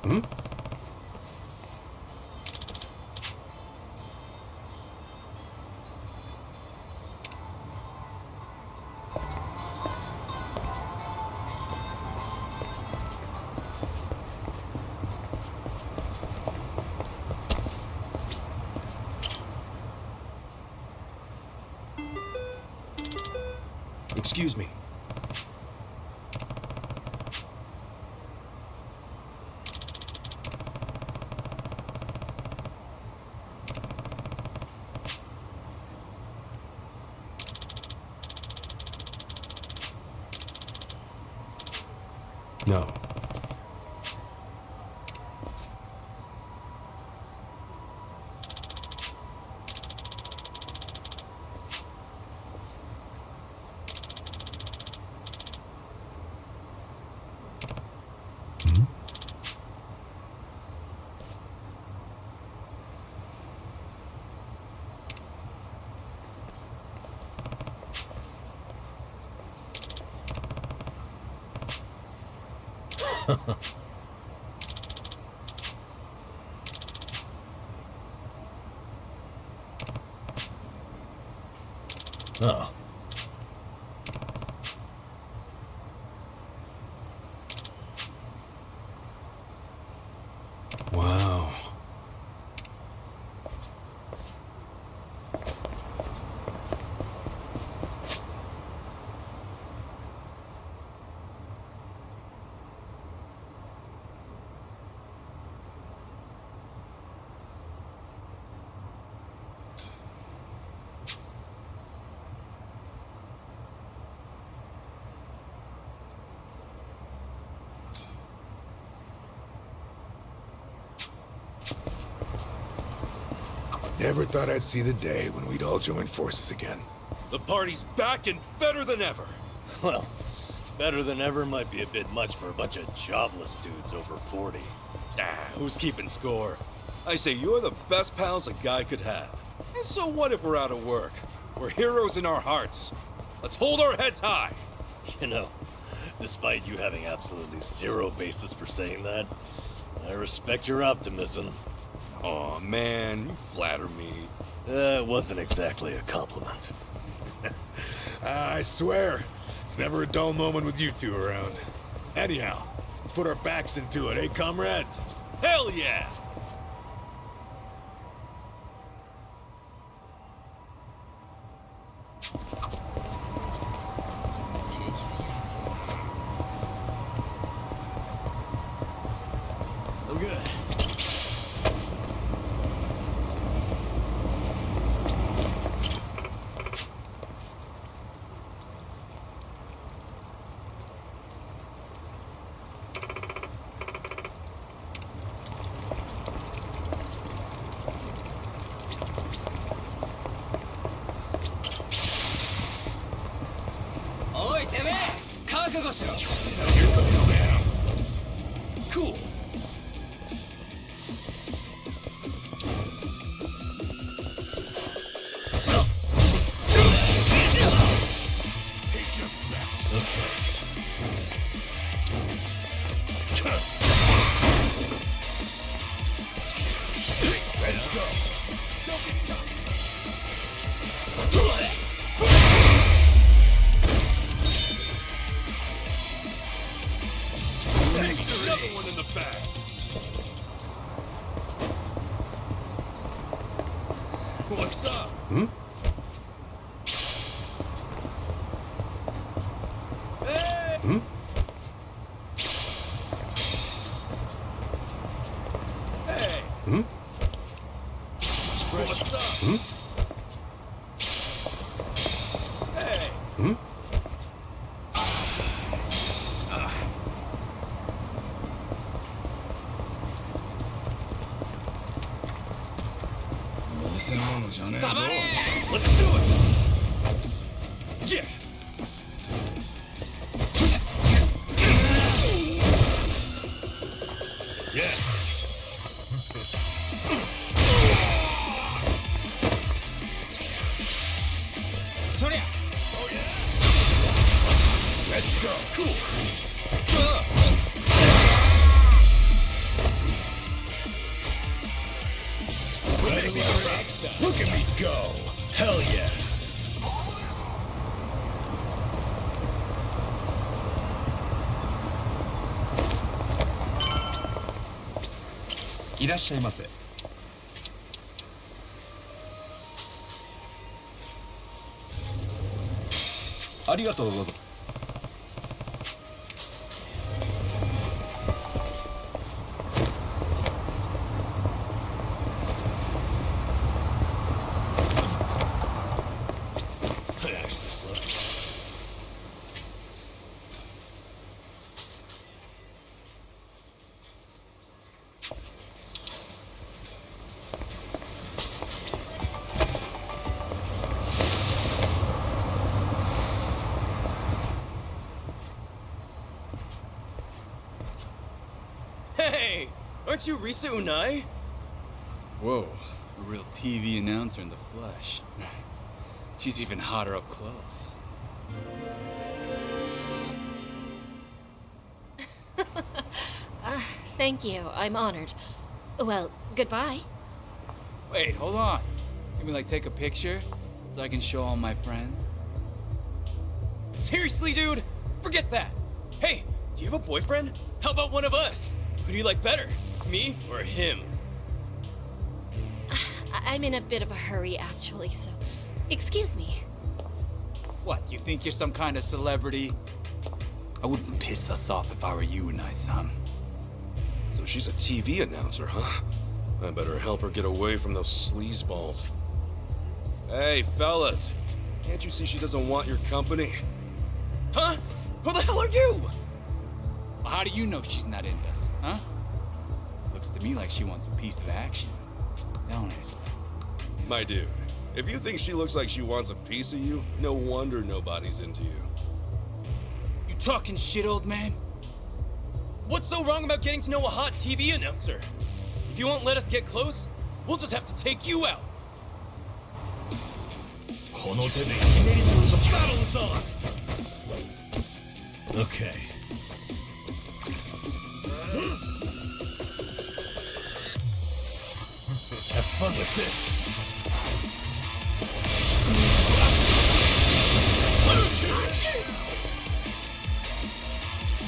Hmm? Excuse me. No. Hmm? Oh. Wow. Never thought I'd see the day when we'd all join forces again. The party's back and better than ever. Well, better than ever might be a bit much for a bunch of jobless dudes over 40. Who's keeping score? I say you're the best pals a guy could have. And so what if we're out of work? We're heroes in our hearts. Let's hold our heads high. You know, despite you having absolutely zero basis for saying that, I respect your optimism. Aw, man, you flatter me. It wasn't exactly a compliment. I swear, it's never a dull moment with you two around. Anyhow, let's put our backs into it, eh, comrades? Hell yeah! I'm good. Cool. Take your best. Let's go. Don't get cocky. Another one in the back. What's up? Hmm? Hey! Hmm? Hey! Hmm? What's up? Hmm? Hey! Hmm? Let's do it! Yeah! Yeah. Oh yeah! Let's go. Cool! いらっしゃいませ。ありがとうございます。I actually slept. Hey! Aren't you Risa Unai? Whoa, a real TV announcer in the flesh. She's even hotter up close. Thank you. I'm honored. Well, goodbye. Wait, hold on. You mean like take a picture so I can show all my friends? Seriously, dude? Forget that. Hey, do you have a boyfriend? How about one of us? Who do you like better? Me or him? I'm in a bit of a hurry, actually, so excuse me. What, you think you're some kind of celebrity? I wouldn't piss us off if I were you, Nai-san. So she's a TV announcer, huh? I better help her get away from those sleazeballs. Hey, fellas. Can't you see she doesn't want your company? Huh? Who the hell are you? Well, how do you know she's not into us, huh? Looks to me like she wants a piece of action, don't it? My dude, if you think she looks like she wants a piece of you, no wonder nobody's into you. You talking shit, old man? What's so wrong about getting to know a hot TV announcer? If you won't let us get close, we'll just have to take you out. この手でひねりと The battle is on! Okay. Have fun with this.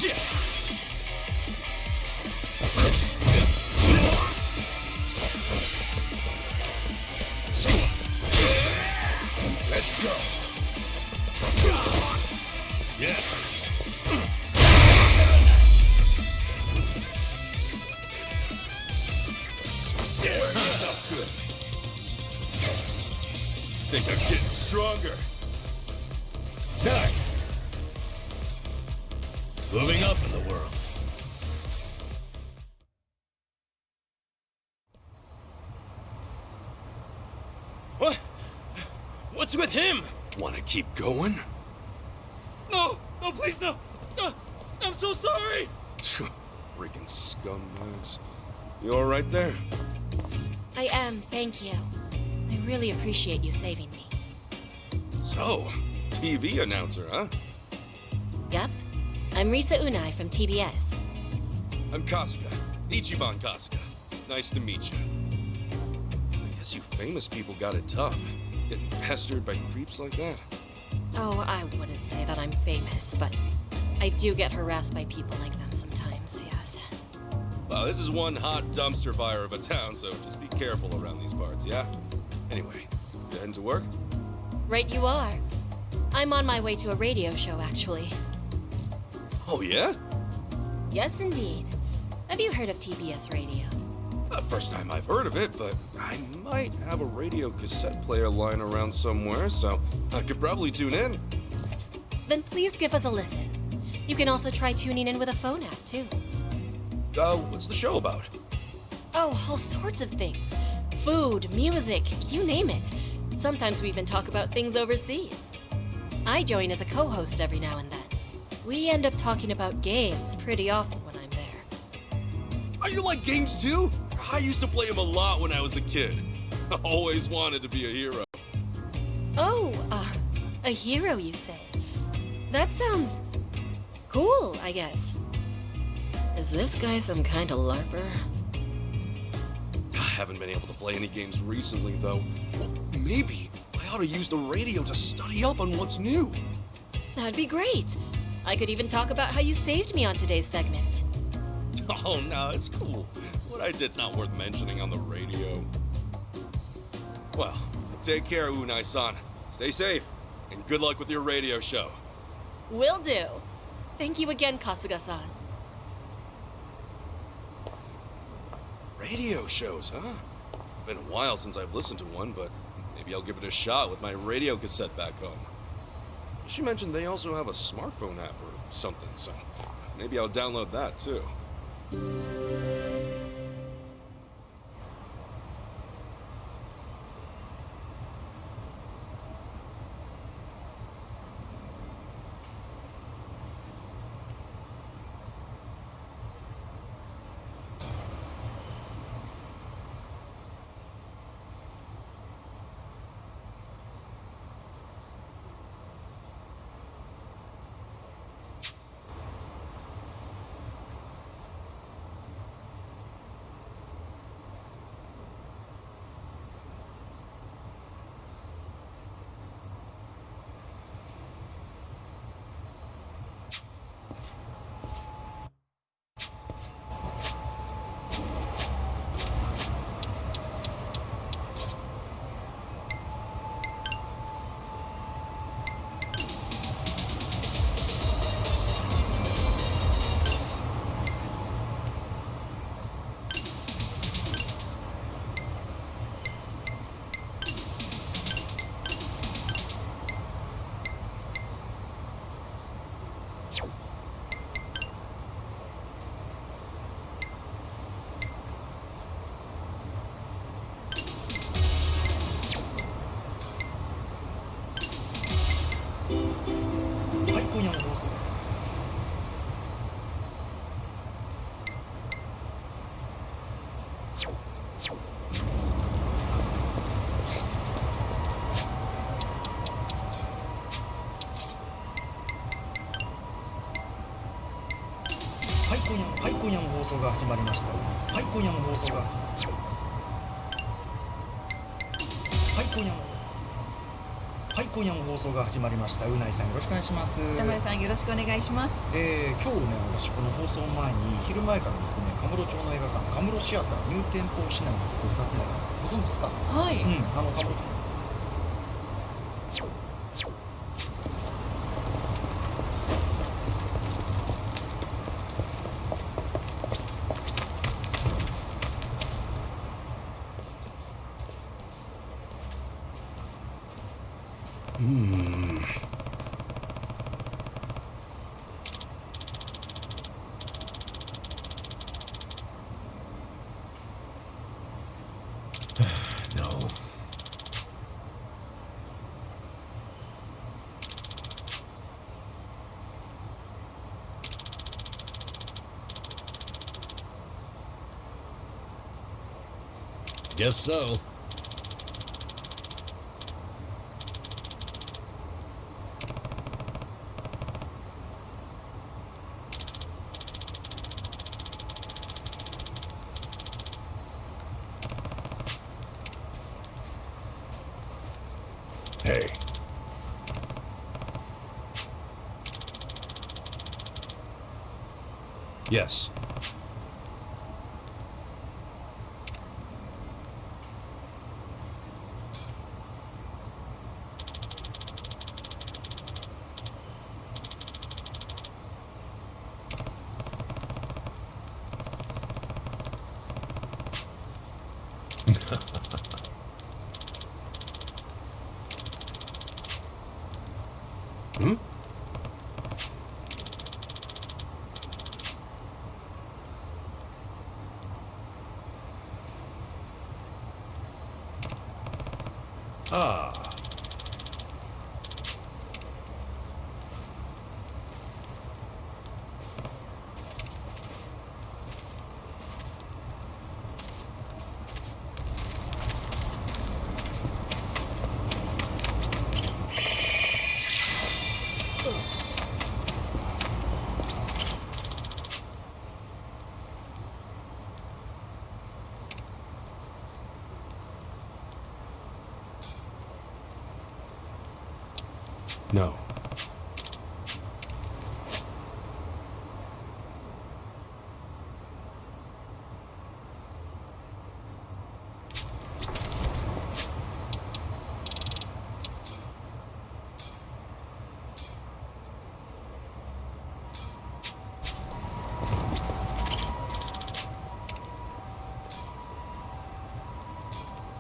Yeah. Let's go. Yeah. Good. Think I'm getting stronger. Nice. Moving up in the world. What? What's with him? Wanna keep going? No! No, please, no! I'm so sorry! Freaking scumbags. You alright there? I am, thank you. I really appreciate you saving me. So, TV announcer, huh? Yep. I'm Risa Unai from TBS. I'm Kasuga. Ichiban Kasuga. Nice to meet you. I guess you famous people got it tough. Getting pestered by creeps like that. Oh, I wouldn't say that I'm famous, but I do get harassed by people like them sometimes, yes. Well, this is one hot dumpster fire of a town, so just be careful around these parts, yeah? Anyway, you heading to work? Right you are. I'm on my way to a radio show, actually. Oh, yeah? Yes, indeed. Have you heard of TBS Radio? First time I've heard of it, but I might have a radio cassette player lying around somewhere, so I could probably tune in. Then please give us a listen. You can also try tuning in with a phone app, too. What's the show about? Oh, all sorts of things. Food, music, you name it. Sometimes we even talk about things overseas. I join as a co-host every now and then. We end up talking about games pretty often when I'm there. Are you like games too? I used to play them a lot when I was a kid. I always wanted to be a hero. Oh, a hero, you say? That sounds cool, I guess. Is this guy some kind of LARPer? I haven't been able to play any games recently, though. Well, maybe I ought to use the radio to study up on what's new. That'd be great. I could even talk about how you saved me on today's segment. Oh, no, it's cool. What I did's not worth mentioning on the radio. Well, take care, Unai-san. Stay safe, and good luck with your radio show. Will do. Thank you again, Kasuga-san. Radio shows, huh? Been a while since I've listened to one, but maybe I'll give it a shot with my radio cassette back home. She mentioned they also have a smartphone app or something, so maybe I'll download that too.今夜も放送が始まりました。はい、今夜も放送が始まりました。はい、今夜も放送が始まりました。うないさんよろしくお願いします。田村さんよろしくお願いします。今日ね、私この放送前に昼前からですね、カムロ町の映画館カムロシアターニューテンポシネマとこ2つのご存知ですか？はい。カムロ町。No. Guess so. Hey. Yes. Hmm? Ah. No.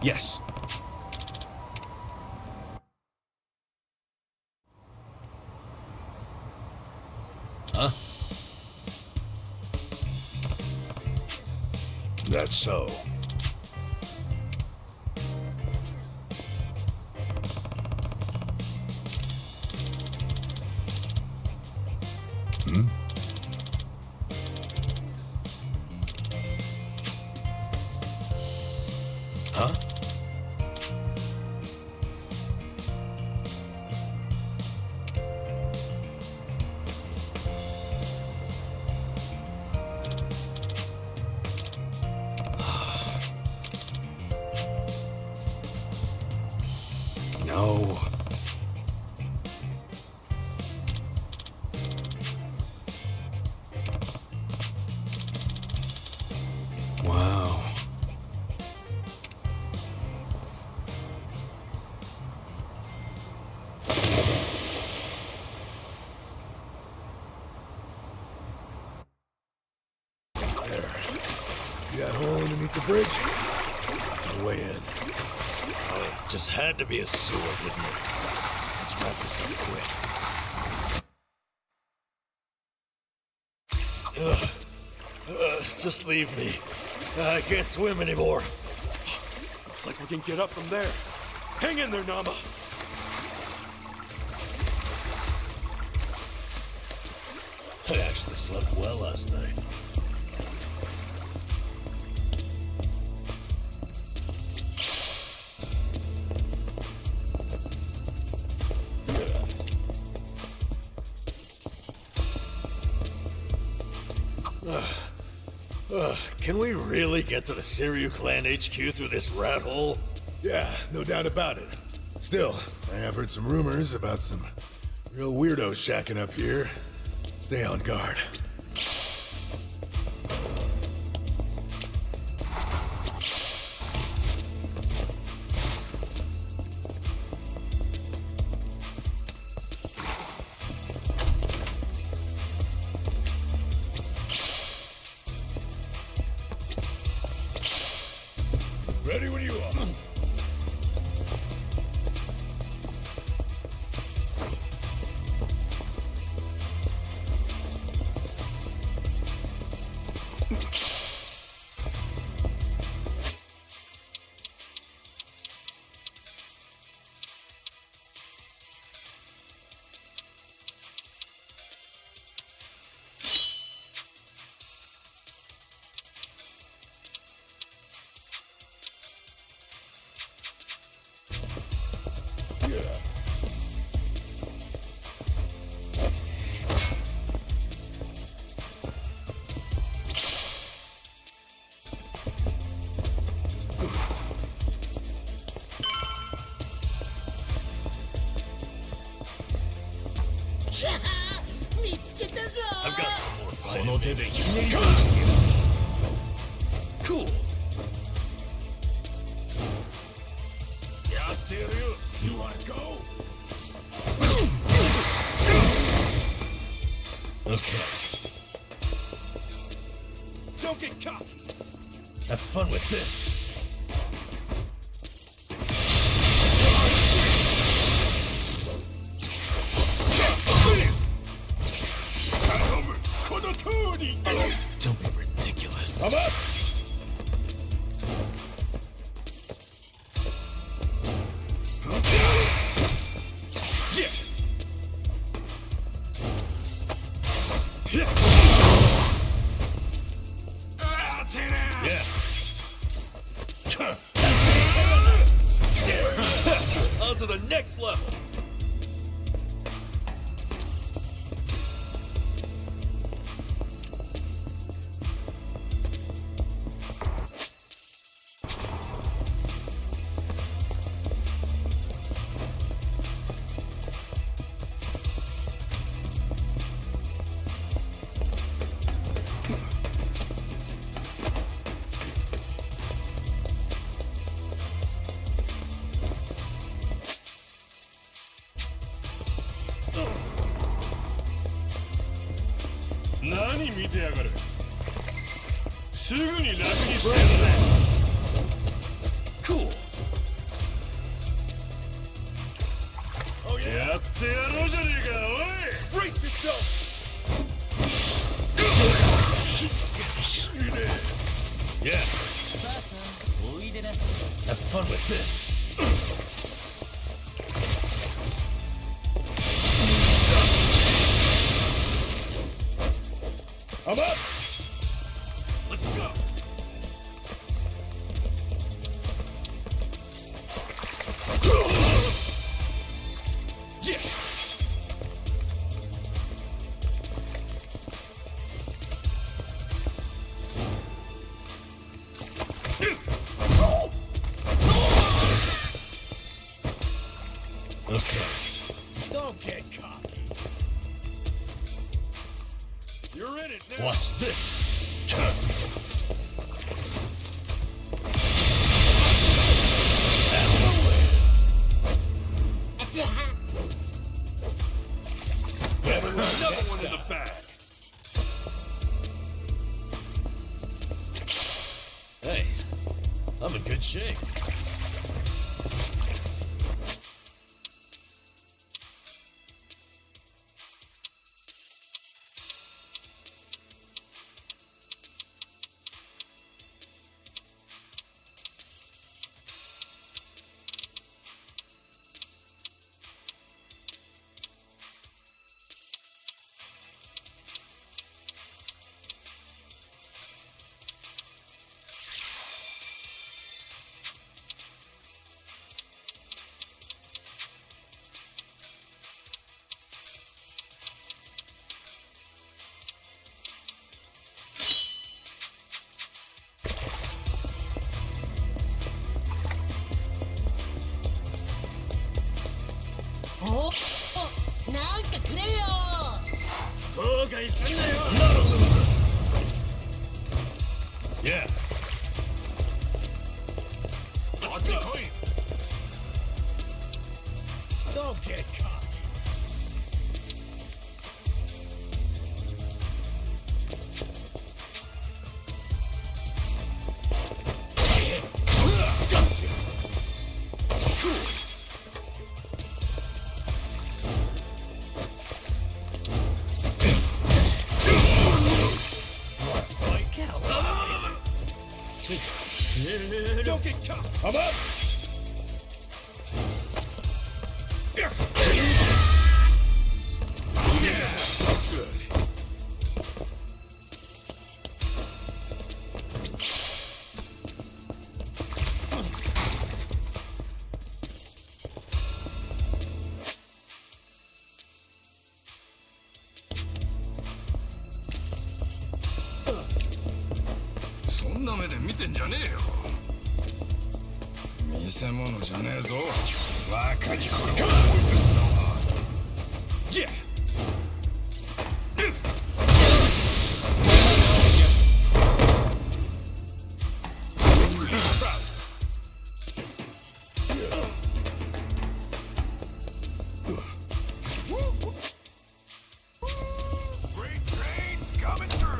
Yes. Huh? That's so. Hmm? Huh? No. Wow. There. See that hole underneath the bridge? That's our way in. Oh, it just had to be a sewer, didn't it? Let's wrap this up quick. Just leave me. I can't swim anymore. Looks like we can get up from there. Hang in there, Nama. I actually slept well last night. Can we really get to the Siryu Clan HQ through this rat hole? Yeah, no doubt about it. Still, I have heard some rumors about some real weirdos shacking up here. Stay on guard. Ready when you are. I've got some more こ fighting. の手でひねり返してやる。Cool. やってやるよ。You wanna go? Okay. Don't get caught. Have fun with this. Don't be ridiculous. Come up! Yeah. On to the next level. Cool. Have fun with this. I'm up! Let's go. Yeah! Okay. Don't get cocky. You're in it now. Watch this. Another one in the bag. Hey, I'm in good shape. Not a loser. Yeah. Let's go. Don't get cocky. Don't get caught. I'm up. Yeah. Good.そんな目で見てんじゃねえよ。偽物じゃねえぞ。若い頃を思い出すのは。Yeah. Great trains coming through.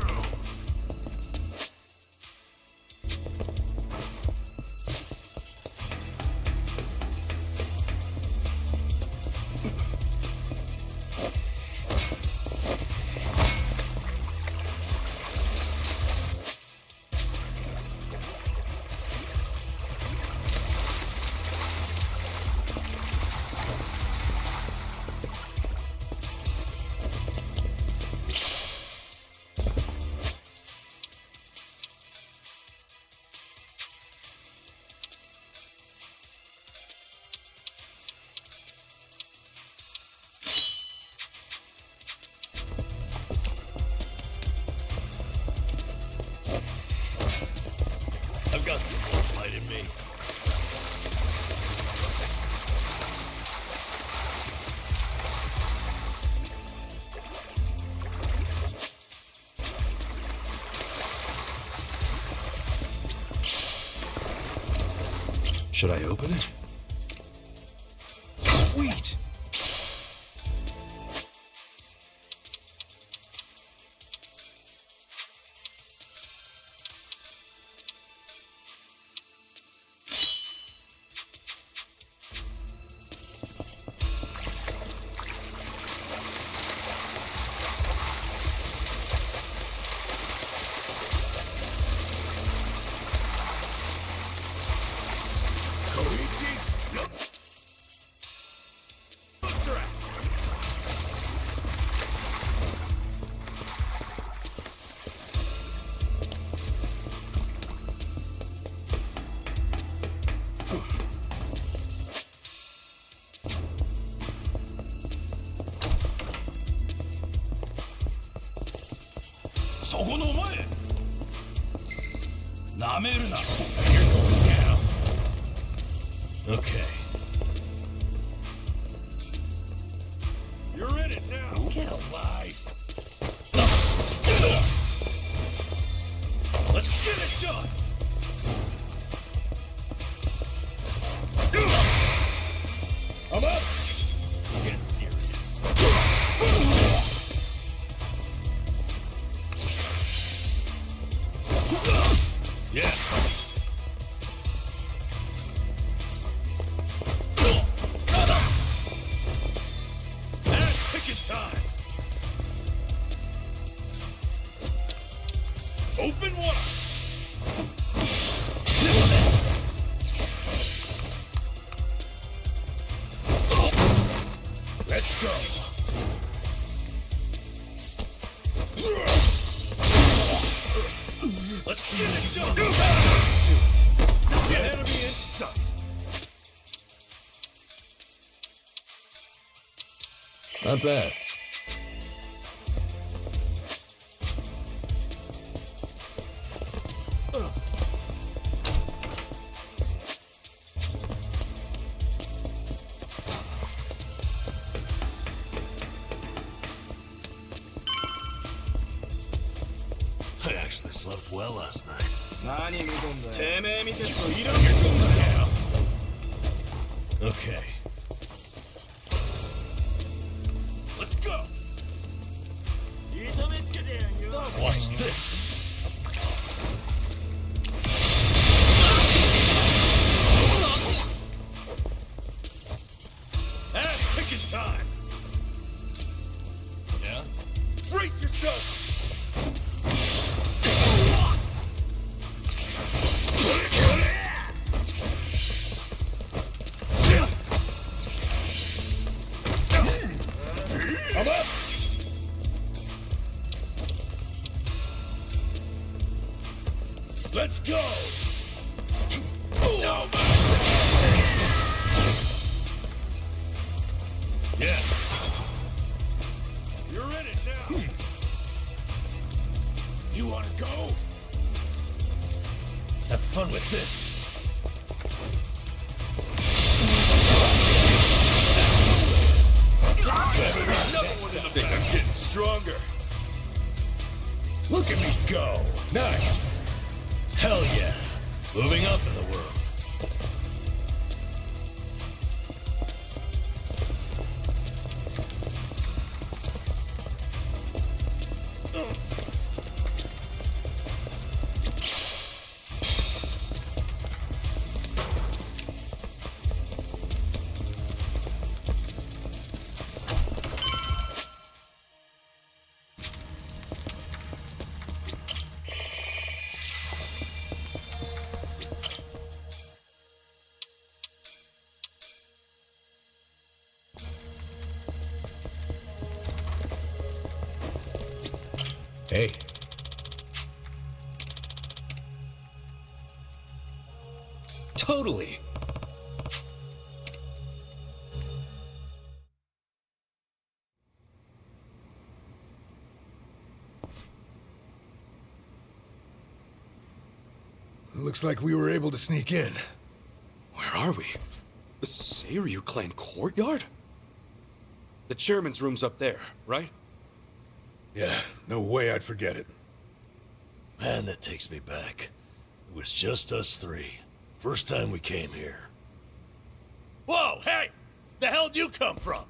I've got some more fight in me. Should I open it? Sweet! のお前なめるな You're going down. Okay. You're in it now Get alive. Let's get it done I'm up. Get serious Yeah. Ass picking time Open wide Let's go. Let's get it done Enemy in sight Not bad. I actually slept well last night. 何見てんだよ。てめえ見てるとイラつくんだよ Okay. Let's go Watch this. Ass picking time Yeah? Brace yourself I'm up. Let's go No Yeah. You're in it now You wanna go? Have fun with this. I think I'm getting stronger. Look at me go. Nice. Hell yeah. Moving up in the world. Hey. Totally. Looks like we were able to sneak in. Where are we? The Seiryu clan courtyard? The chairman's room's up there, right? Yeah, no way I'd forget it. Man, that takes me back. It was just us three. First time we came here. Whoa, hey! The hell'd you come from?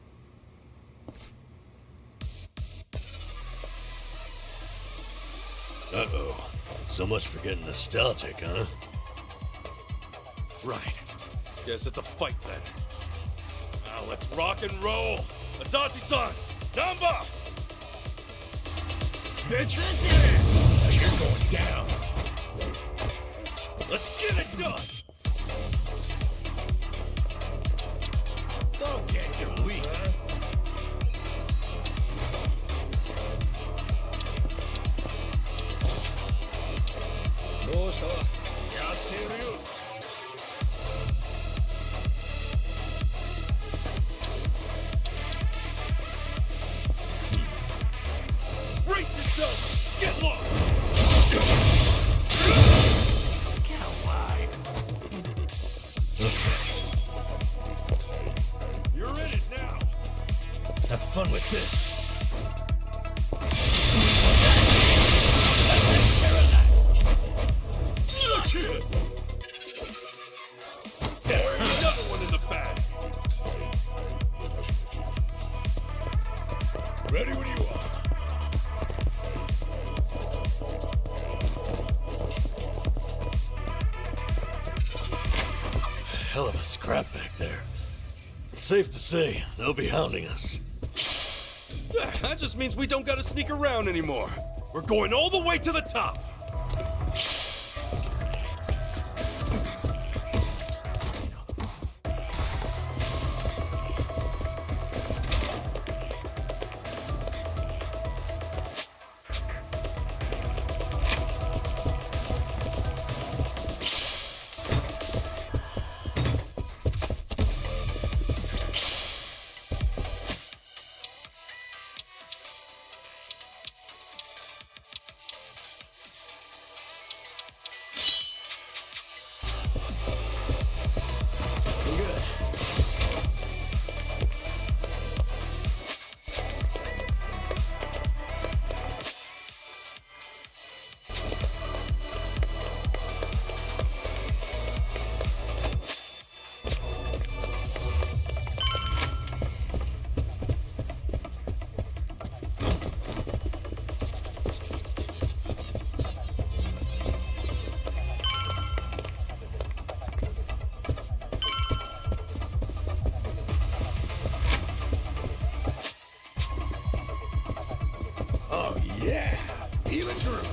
Uh-oh. So much for getting nostalgic, huh? Right. Guess it's a fight then. Now let's rock and roll! Adachi-san! Namba! You're going down. Let's get it done! Don't get weak. Brace yourself! Get lost! this. Another one in the bag. Ready when you are. Hell of a scrap back there. Safe to say, they'll be hounding us. That just means we don't gotta sneak around anymore. We're going all the way to the top. Oh, yeah. Feeling groovy.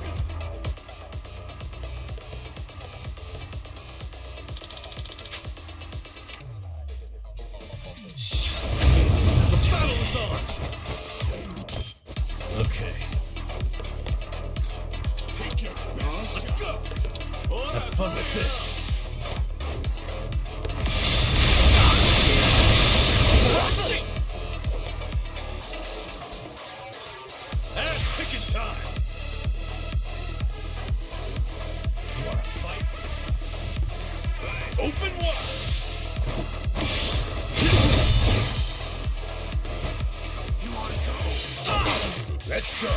The battle is on! Okay. Take your best. Let's go! Have fun with this. Ass kicking time! You wanna fight? Open wide! You wanna go? Let's go.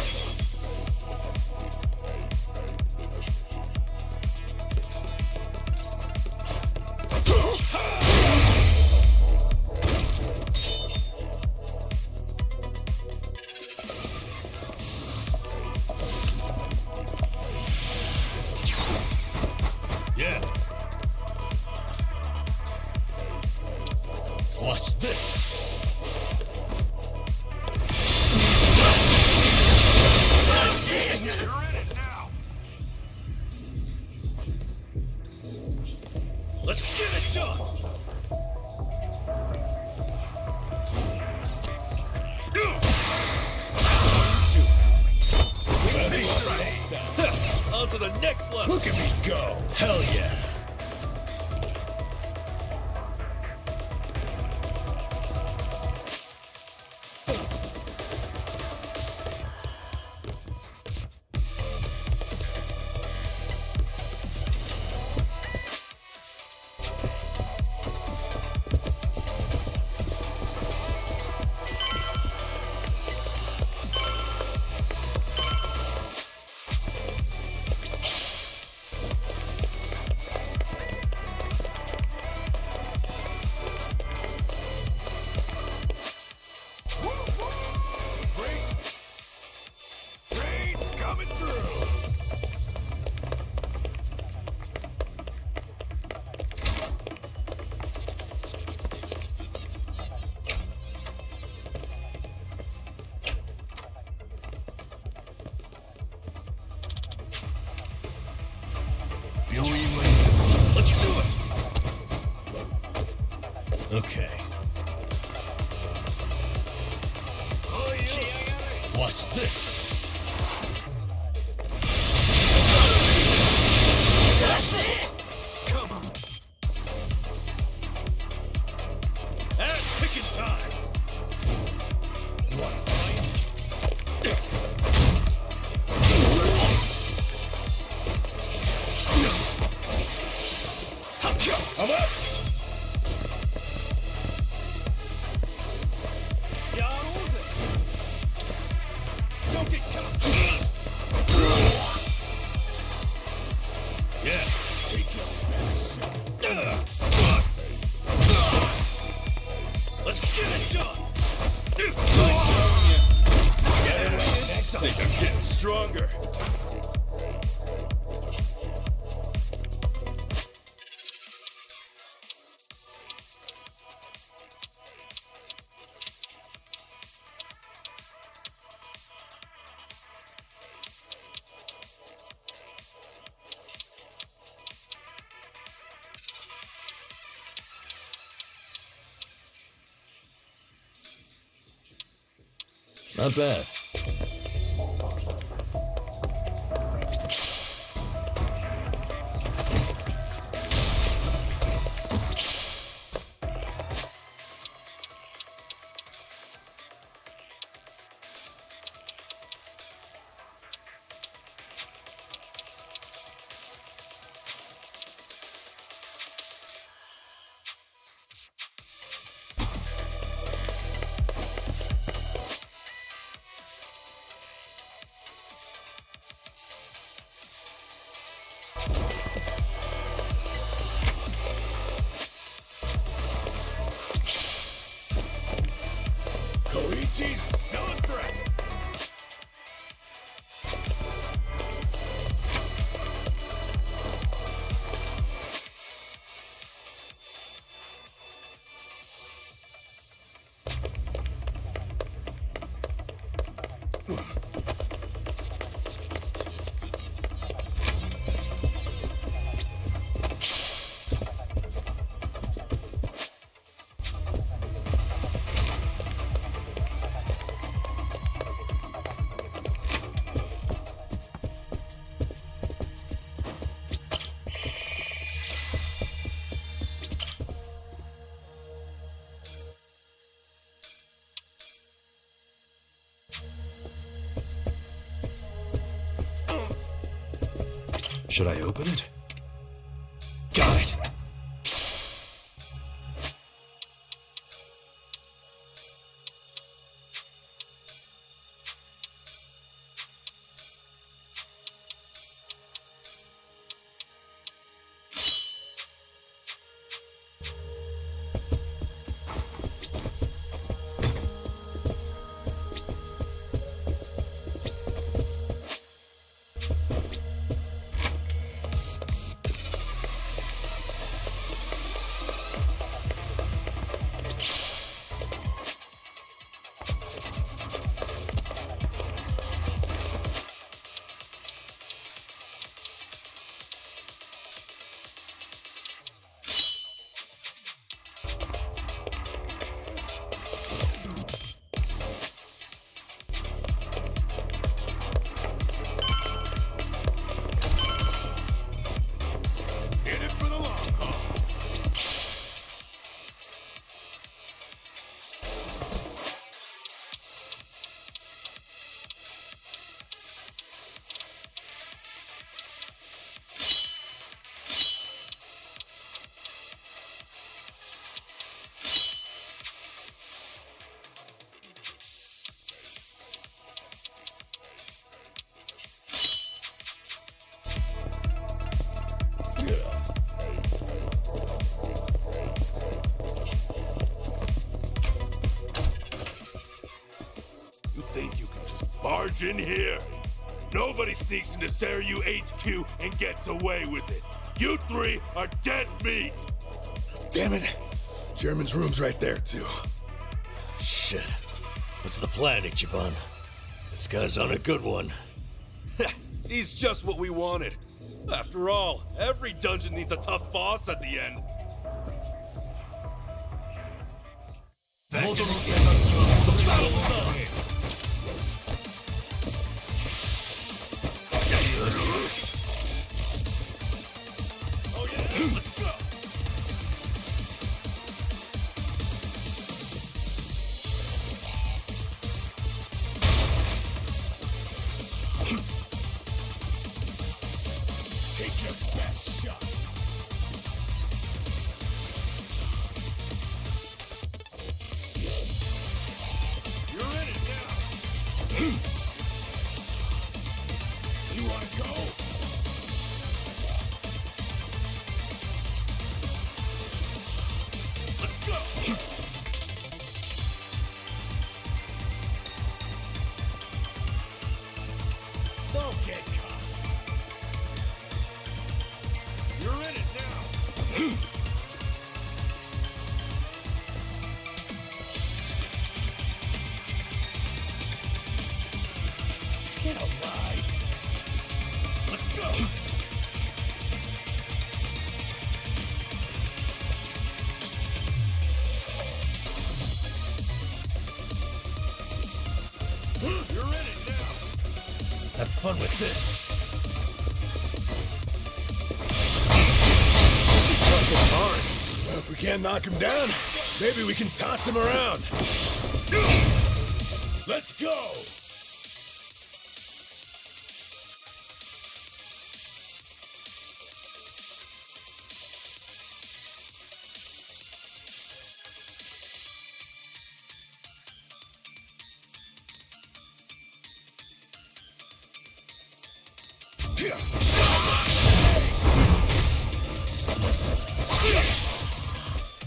Yeah. Watch this. You're in it now. Let's get it done! On to the next level! Look at me go. Hell yeah. Train's coming through. Let's do it! Okay. Oh, yeah! Watch this. Come on! Ass kicking time! You wanna fight? I'm up. AORUS! Not bad. Koichi's still a threat. Should I open it? Got it. In it for the long haul. You think you can just barge in here? Nobody sneaks into Seiryu HQ and gets away with it. You three are dead meat! Damn it. German's room's right there, too. Shit. What's the plan, Ichiban? This guy's on a good one. He's just what we wanted. After all, every dungeon needs a tough boss at the end. Oh yeah, let's go. Take your best shot. You're in it now. You wanna go? fun with this. Well, if we can't knock him down, maybe we can toss him around. Let's go!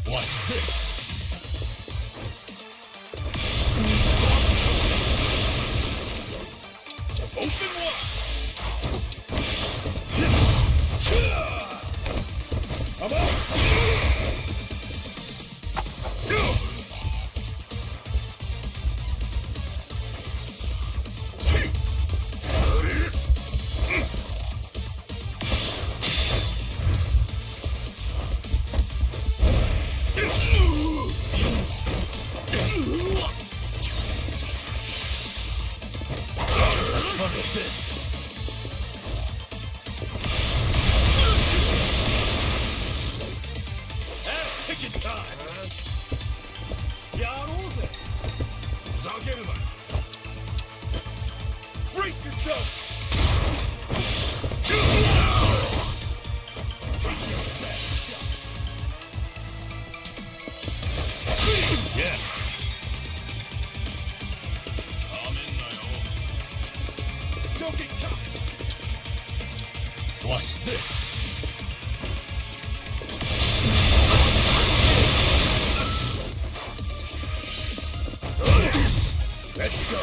Watch this. Open wide! I'm up. Fun with this. Ass-kicking time! AORUS! Zagenuma! Brace yourself! Take your best shot! Yeah. Don't get caught! Watch this. Let's go.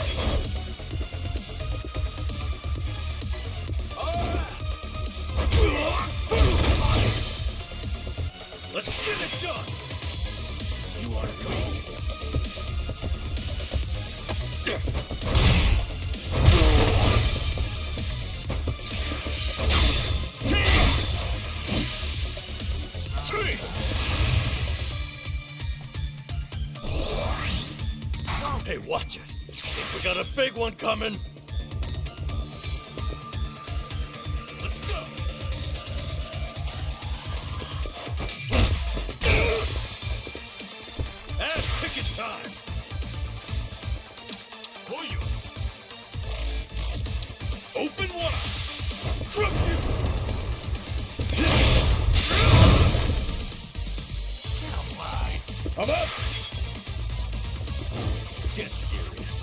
Let's get it done! You are ready. Hey, watch it. Think we got a big one coming. Let's go! Ass-kicking time! For you! Open wide! Drop you! I'm up. Get serious.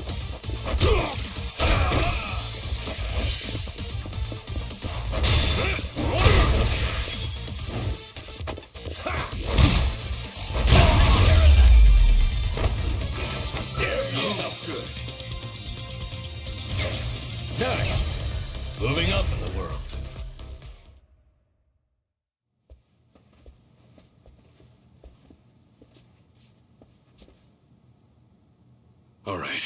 Good. Nice. Moving up in the world. All right.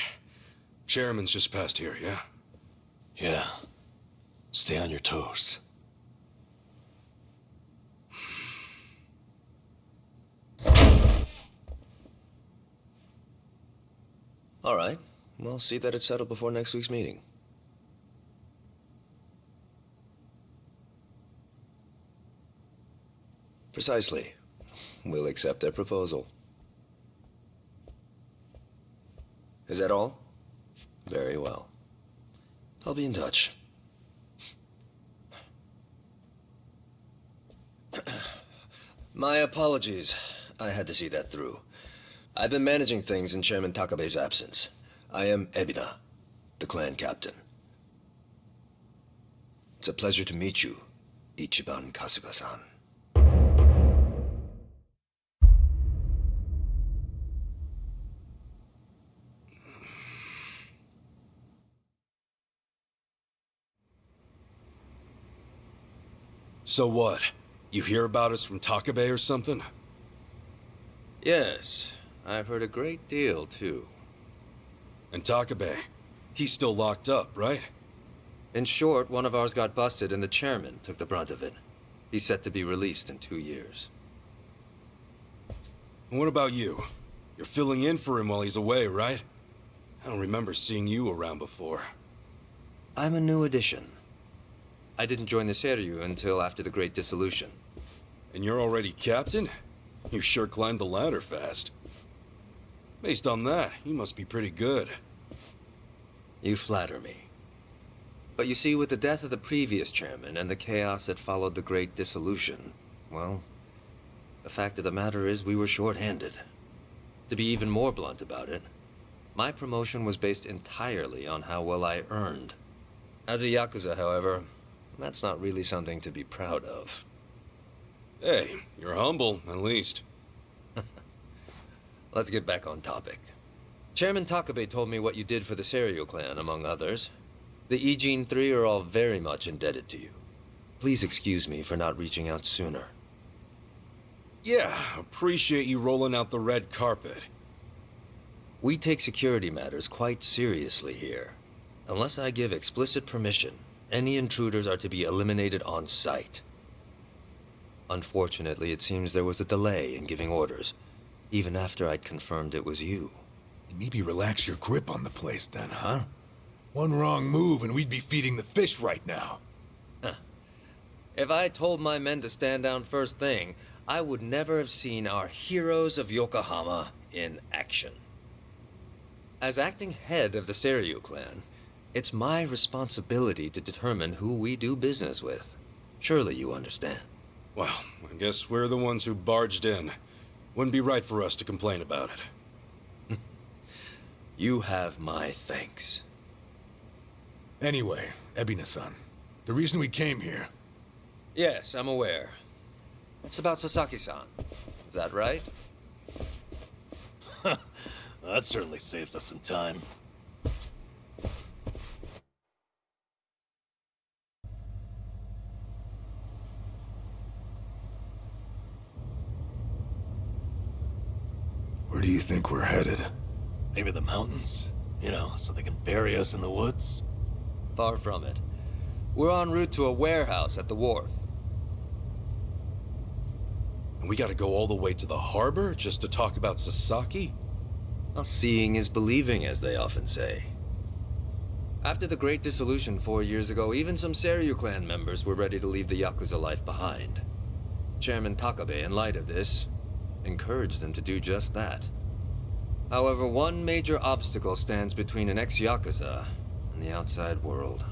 Chairman's just passed here, yeah? Yeah. Stay on your toes. All right. We'll see that it's settled before next week's meeting. Precisely. We'll accept their proposal. Is that all? Very well. I'll be in touch. My apologies. I had to see that through. I've been managing things in Chairman Takabe's absence. I am Ebina, the clan captain. It's a pleasure to meet you, Ichiban Kasuga-san. So what? You hear about us from Takabe or something? Yes, I've heard a great deal, too. And Takabe, he's still locked up, right? In short, one of ours got busted and the chairman took the brunt of it. He's set to be released in 2 years. And what about you? You're filling in for him while he's away, right? I don't remember seeing you around before. I'm a new addition. I didn't join the Seiryu until after the Great Dissolution. And you're already captain? You sure climbed the ladder fast. Based on that, you must be pretty good. You flatter me. But you see, with the death of the previous chairman and the chaos that followed the Great Dissolution, well, the fact of the matter is we were short-handed. To be even more blunt about it, my promotion was based entirely on how well I earned. As a Yakuza, however, that's not really something to be proud of. Hey, you're humble, at least. Let's get back on topic. Chairman Takabe told me what you did for the Seiryu clan, among others. The Ijin 3 are all very much indebted to you. Please excuse me for not reaching out sooner. Yeah, appreciate you rolling out the red carpet. We take security matters quite seriously here. Unless I give explicit permission, any intruders are to be eliminated on sight. Unfortunately, it seems there was a delay in giving orders, even after I'd confirmed it was you. Maybe relax your grip on the place then, huh? One wrong move and we'd be feeding the fish right now. Huh. If I told my men to stand down first thing, I would never have seen our heroes of Yokohama in action. As acting head of the Seiryu clan, it's my responsibility to determine who we do business with. Surely you understand. Well, I guess we're the ones who barged in. Wouldn't be right for us to complain about it. You have my thanks. Anyway, Ebina-san, the reason we came here... Yes, I'm aware. It's about Sasaki-san. Is that right? That certainly saves us some time. Where do you think we're headed? Maybe the mountains? You know, so they can bury us in the woods? Far from it. We're en route to a warehouse at the wharf. And we gotta go all the way to the harbor just to talk about Sasaki? Well, seeing is believing, as they often say. After the Great Dissolution 4 years ago, even some Seiryu clan members were ready to leave the Yakuza life behind. Chairman Takabe, in light of this, encouraged them to do just that. However, one major obstacle stands between an ex-Yakuza and the outside world.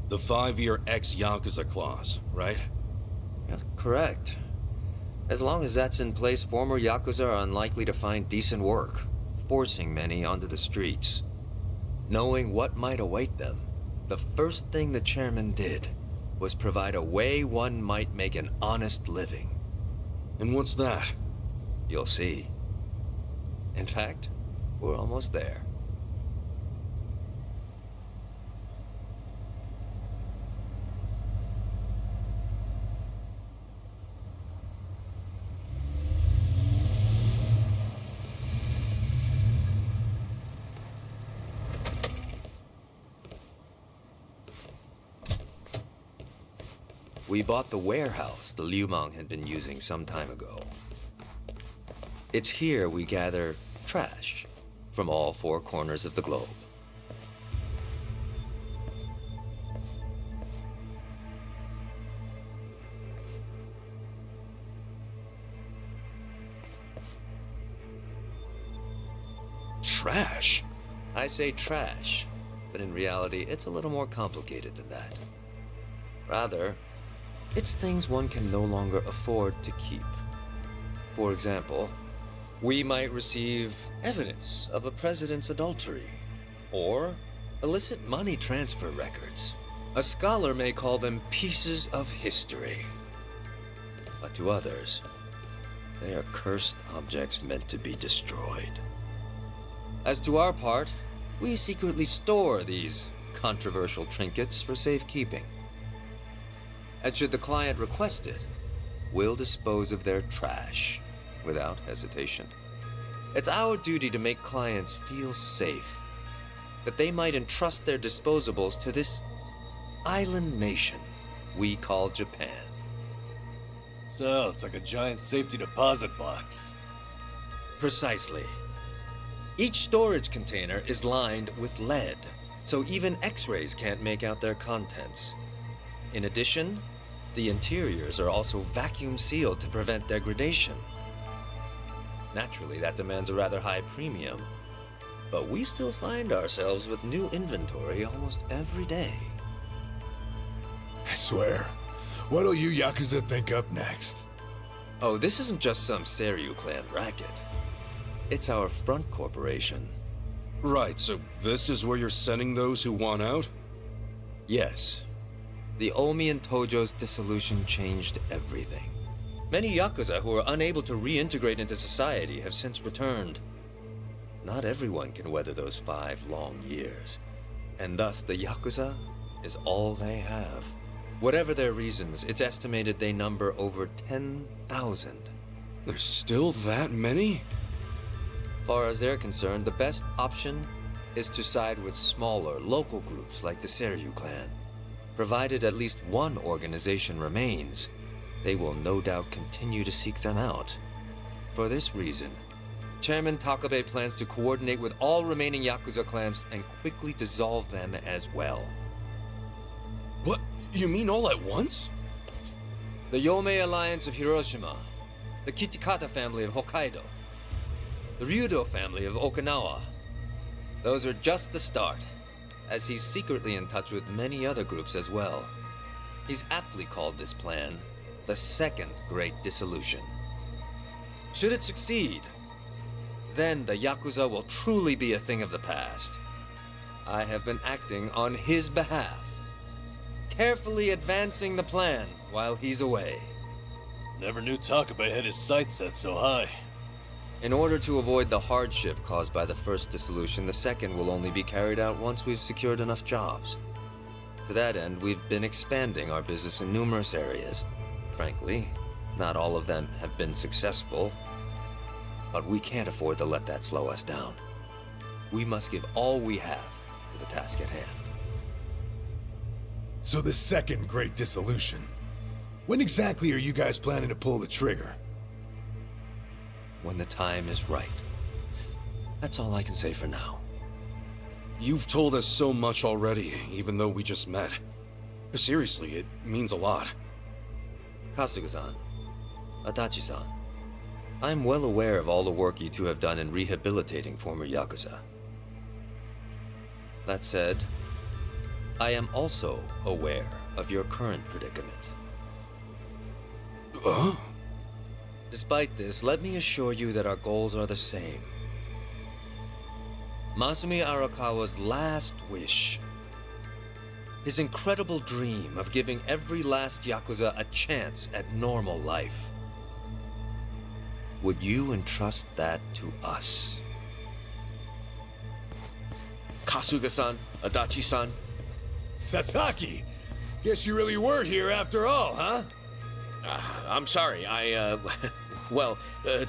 The 5-year ex-Yakuza clause, right? Yeah, correct. As long as that's in place, former Yakuza are unlikely to find decent work, forcing many onto the streets. Knowing what might await them, the first thing the chairman did was provide a way one might make an honest living. And what's that? You'll see. In fact, we're almost there. We bought the warehouse the Liumang had been using some time ago. It's here we gather trash from all 4 corners of the globe. Trash? I say trash, but in reality, it's a little more complicated than that. Rather, it's things one can no longer afford to keep. For example, we might receive evidence of a president's adultery, or illicit money transfer records. A scholar may call them pieces of history. But to others, they are cursed objects meant to be destroyed. As to our part, we secretly store these controversial trinkets for safekeeping. And should the client request it, we'll dispose of their trash without hesitation. It's our duty to make clients feel safe, that they might entrust their disposables to this island nation we call Japan. So, it's like a giant safety deposit box. Precisely. Each storage container is lined with lead, so even X-rays can't make out their contents. In addition, the interiors are also vacuum sealed to prevent degradation. Naturally, that demands a rather high premium, but we still find ourselves with new inventory almost every day. I swear. What'll you Yakuza think up next? Oh, this isn't just some Seiryu clan racket. It's our front corporation. Right, so this is where you're sending those who want out? Yes. The Omi and Tojo's dissolution changed everything. Many Yakuza who are unable to reintegrate into society have since returned. Not everyone can weather those 5 long years, and thus the Yakuza is all they have. Whatever their reasons, it's estimated they number over 10,000. There's still that many? Far as they're concerned, the best option is to side with smaller, local groups like the Seiryu clan. Provided at least one organization remains, they will no doubt continue to seek them out. For this reason, Chairman Takabe plans to coordinate with all remaining Yakuza clans and quickly dissolve them as well. What? You mean all at once? The Yomei Alliance of Hiroshima, the Kitakata family of Hokkaido, the Ryudo family of Okinawa. Those are just the start, as he's secretly in touch with many other groups as well. He's aptly called this plan the Second Great Dissolution. Should it succeed, then the Yakuza will truly be a thing of the past. I have been acting on his behalf, carefully advancing the plan while he's away. Never knew Takabe had his sights set so high. In order to avoid the hardship caused by the first dissolution, the second will only be carried out once we've secured enough jobs. To that end, we've been expanding our business in numerous areas. Frankly, not all of them have been successful, but we can't afford to let that slow us down. We must give all we have to the task at hand. So the Second Great Dissolution. When exactly are you guys planning to pull the trigger? When the time is right. That's all I can say for now. You've told us so much already, even though we just met. Seriously, it means a lot. Kasuga-san, Adachi-san, I'm well aware of all the work you two have done in rehabilitating former Yakuza. That said, I am also aware of your current predicament. Despite this, let me assure you that our goals are the same. Masumi Arakawa's last wish, his incredible dream of giving every last Yakuza a chance at normal life. Would you entrust that to us? Kasuga-san, Adachi-san. Sasaki! Guess you really were here after all, huh? I'm sorry, well,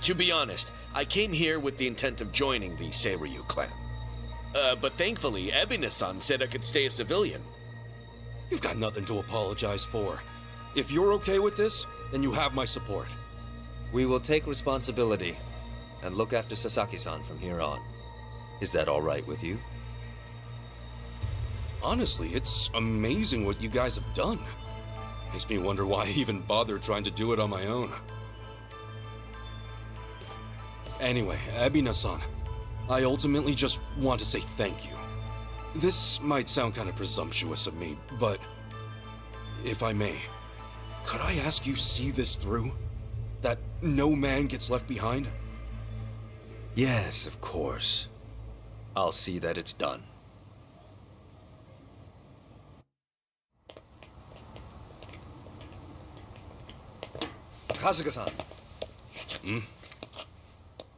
to be honest, I came here with the intent of joining the Seiryu clan. But thankfully, Ebina-san said I could stay a civilian. You've got nothing to apologize for. If you're okay with this, then you have my support. We will take responsibility and look after Sasaki-san from here on. Is that all right with you? Honestly, it's amazing what you guys have done. Makes me wonder why I even bothered trying to do it on my own. Anyway, Ebina-san, I ultimately just want to say thank you. This might sound kind of presumptuous of me, but if I may, could I ask you see this through? That no man gets left behind? Yes, of course. I'll see that it's done. Kasuga-san.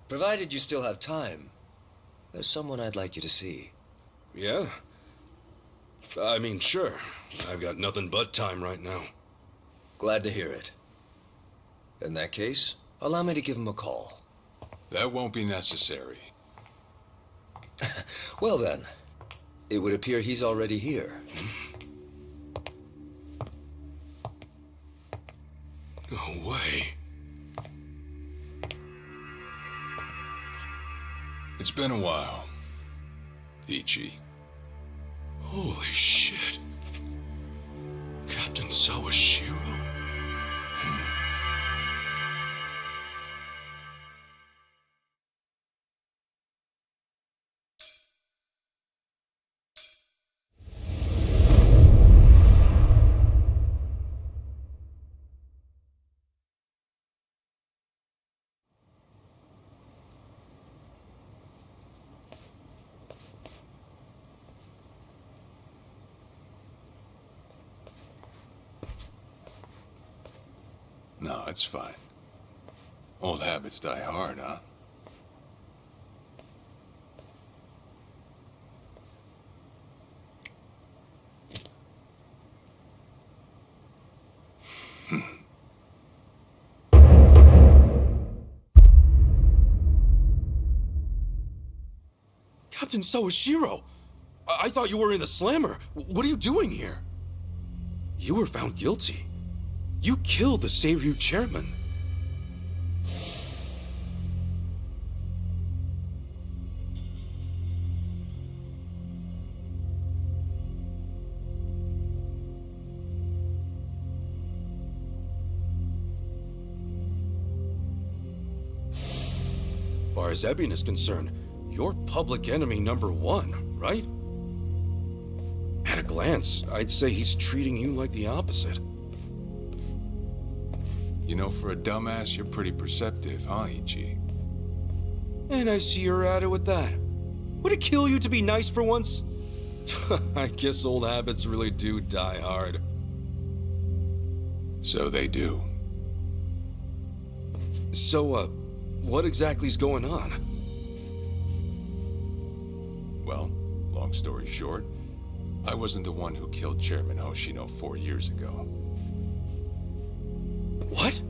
Provided you still have time, there's someone I'd like you to see. Yeah? I mean, sure. I've got nothing but time right now. Glad to hear it. In that case, allow me to give him a call. That won't be necessary. Well then, it would appear he's already here. No way. It's been a while, Ichi. Holy shit. Captain Sawashiro? No, it's fine. Old habits die hard, huh? Captain Sawashiro! I thought you were in the slammer. What are you doing here? You were found guilty. You killed the Seiryu chairman. As far as Ebion is concerned, you're public enemy #1, right? At a glance, I'd say he's treating you like the opposite. You know, for a dumbass, you're pretty perceptive, huh, Ichi? And I see you're at it with that. Would it kill you to be nice for once? I guess old habits really do die hard. So they do. So, what exactly is going on? Well, long story short, I wasn't the one who killed Chairman Hoshino 4 years ago. What?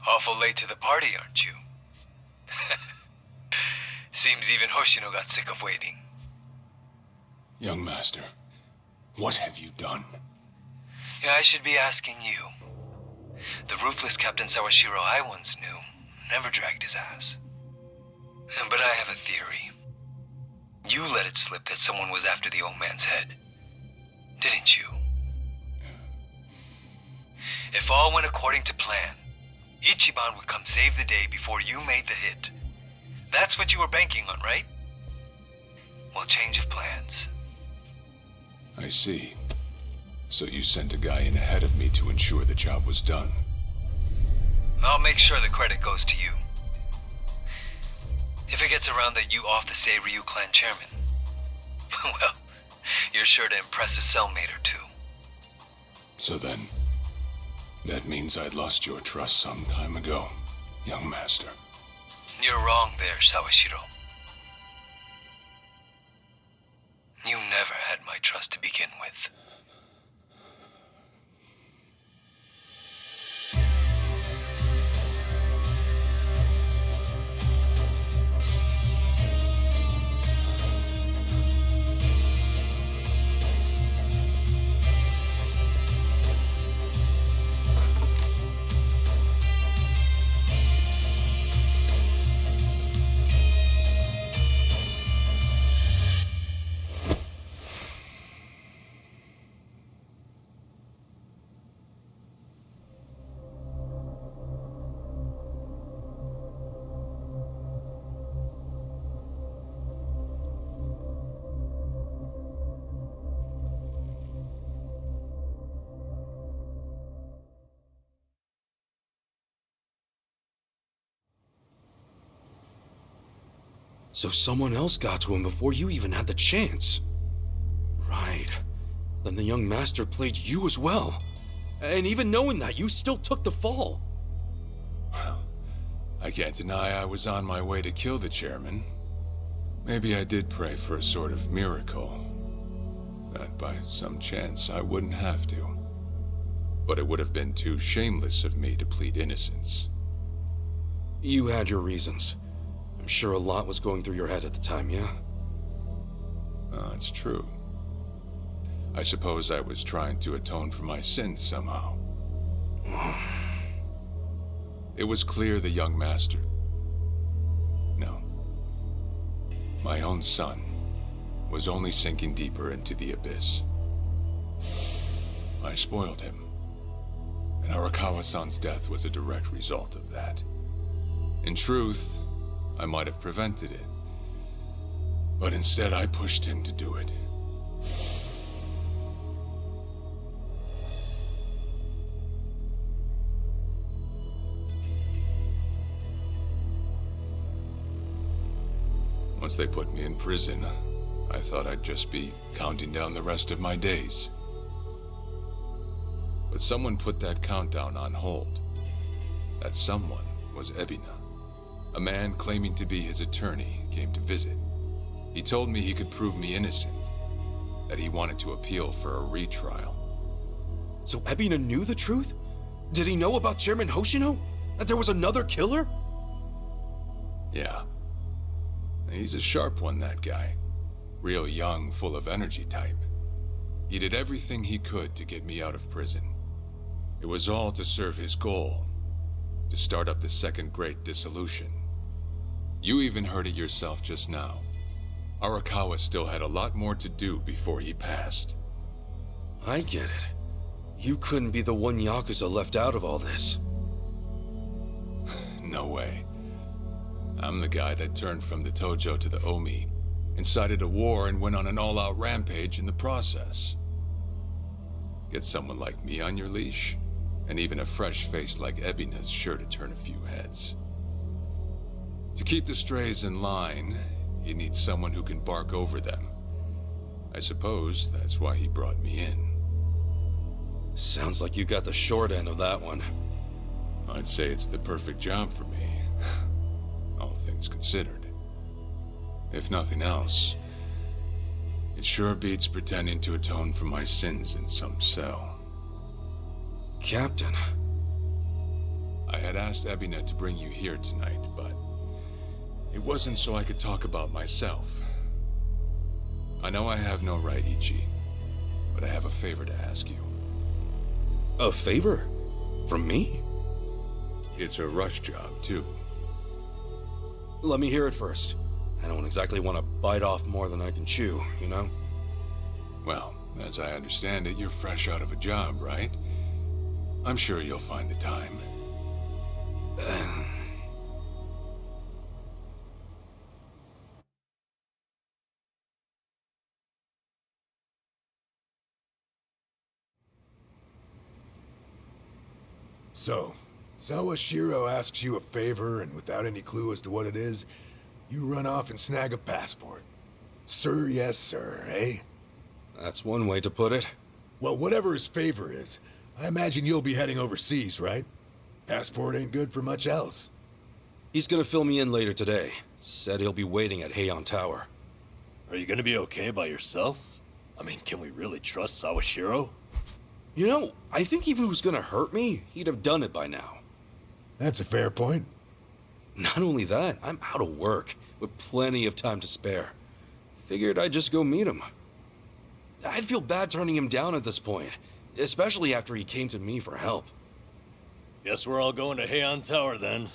Awful late to the party, aren't you? Seems even Hoshino got sick of waiting. Young master, what have you done? Yeah, I should be asking you. The ruthless Captain Sawashiro I once knew never dragged his ass. But I have a theory. You let it slip that someone was after the old man's head, didn't you? If all went according to plan, Ichiban would come save the day before you made the hit. That's what you were banking on, right? Well, change of plans. I see. So you sent a guy in ahead of me to ensure the job was done. I'll make sure the credit goes to you. If it gets around that you off the Seiryu clan chairman, well, you're sure to impress a cellmate or two. So then, that means I'd lost your trust some time ago, young master. You're wrong there, Sawashiro. You never had my trust to begin with. So someone else got to him before you even had the chance. Right. Then the young master played you as well. And even knowing that, you still took the fall. Well, I can't deny I was on my way to kill the chairman. Maybe I did pray for a sort of miracle. That by some chance I wouldn't have to. But it would have been too shameless of me to plead innocence. You had your reasons. I'm sure a lot was going through your head at the time, yeah? That's true. I suppose I was trying to atone for my sins somehow. It was clear the young master... No. My own son was only sinking deeper into the abyss. I spoiled him. And Arakawa-san's death was a direct result of that. In truth, I might have prevented it. But instead, I pushed him to do it. Once they put me in prison, I thought I'd just be counting down the rest of my days. But someone put that countdown on hold. That someone was Ebina. A man claiming to be his attorney came to visit. He told me he could prove me innocent, that he wanted to appeal for a retrial. So Ebina knew the truth? Did he know about Chairman Hoshino? That there was another killer? Yeah. He's a sharp one, that guy. Real young, full of energy type. He did everything he could to get me out of prison. It was all to serve his goal, to start up the second great dissolution. You even heard it yourself just now. Arakawa still had a lot more to do before he passed. I get it. You couldn't be the one Yakuza left out of all this. No way. I'm the guy that turned from the Tojo to the Omi, incited a war and went on an all-out rampage in the process. Get someone like me on your leash, and even a fresh face like Ebina's sure to turn a few heads. To keep the strays in line, you need someone who can bark over them. I suppose that's why he brought me in. Sounds like you got the short end of that one. I'd say it's the perfect job for me. All things considered. If nothing else, it sure beats pretending to atone for my sins in some cell. Captain. I had asked Ebina to bring you here tonight, but it wasn't so I could talk about myself. I know I have no right, Ichi, but I have a favor to ask you. A favor? From me? It's a rush job, too. Let me hear it first. I don't exactly want to bite off more than I can chew, you know? Well, as I understand it, you're fresh out of a job, right? I'm sure you'll find the time. So, Sawashiro asks you a favor, and without any clue as to what it is, you run off and snag a passport. Sir, yes, sir, eh? That's one way to put it. Well, whatever his favor is, I imagine you'll be heading overseas, right? Passport ain't good for much else. He's gonna fill me in later today. Said he'll be waiting at Heian Tower. Are you gonna be okay by yourself? I mean, can we really trust Sawashiro? You know, I think if he was gonna hurt me, he'd have done it by now. That's a fair point. Not only that, I'm out of work, with plenty of time to spare. Figured I'd just go meet him. I'd feel bad turning him down at this point, especially after he came to me for help. Guess we're all going to Heian Tower then.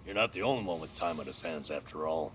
You're not the only one with time on his hands after all.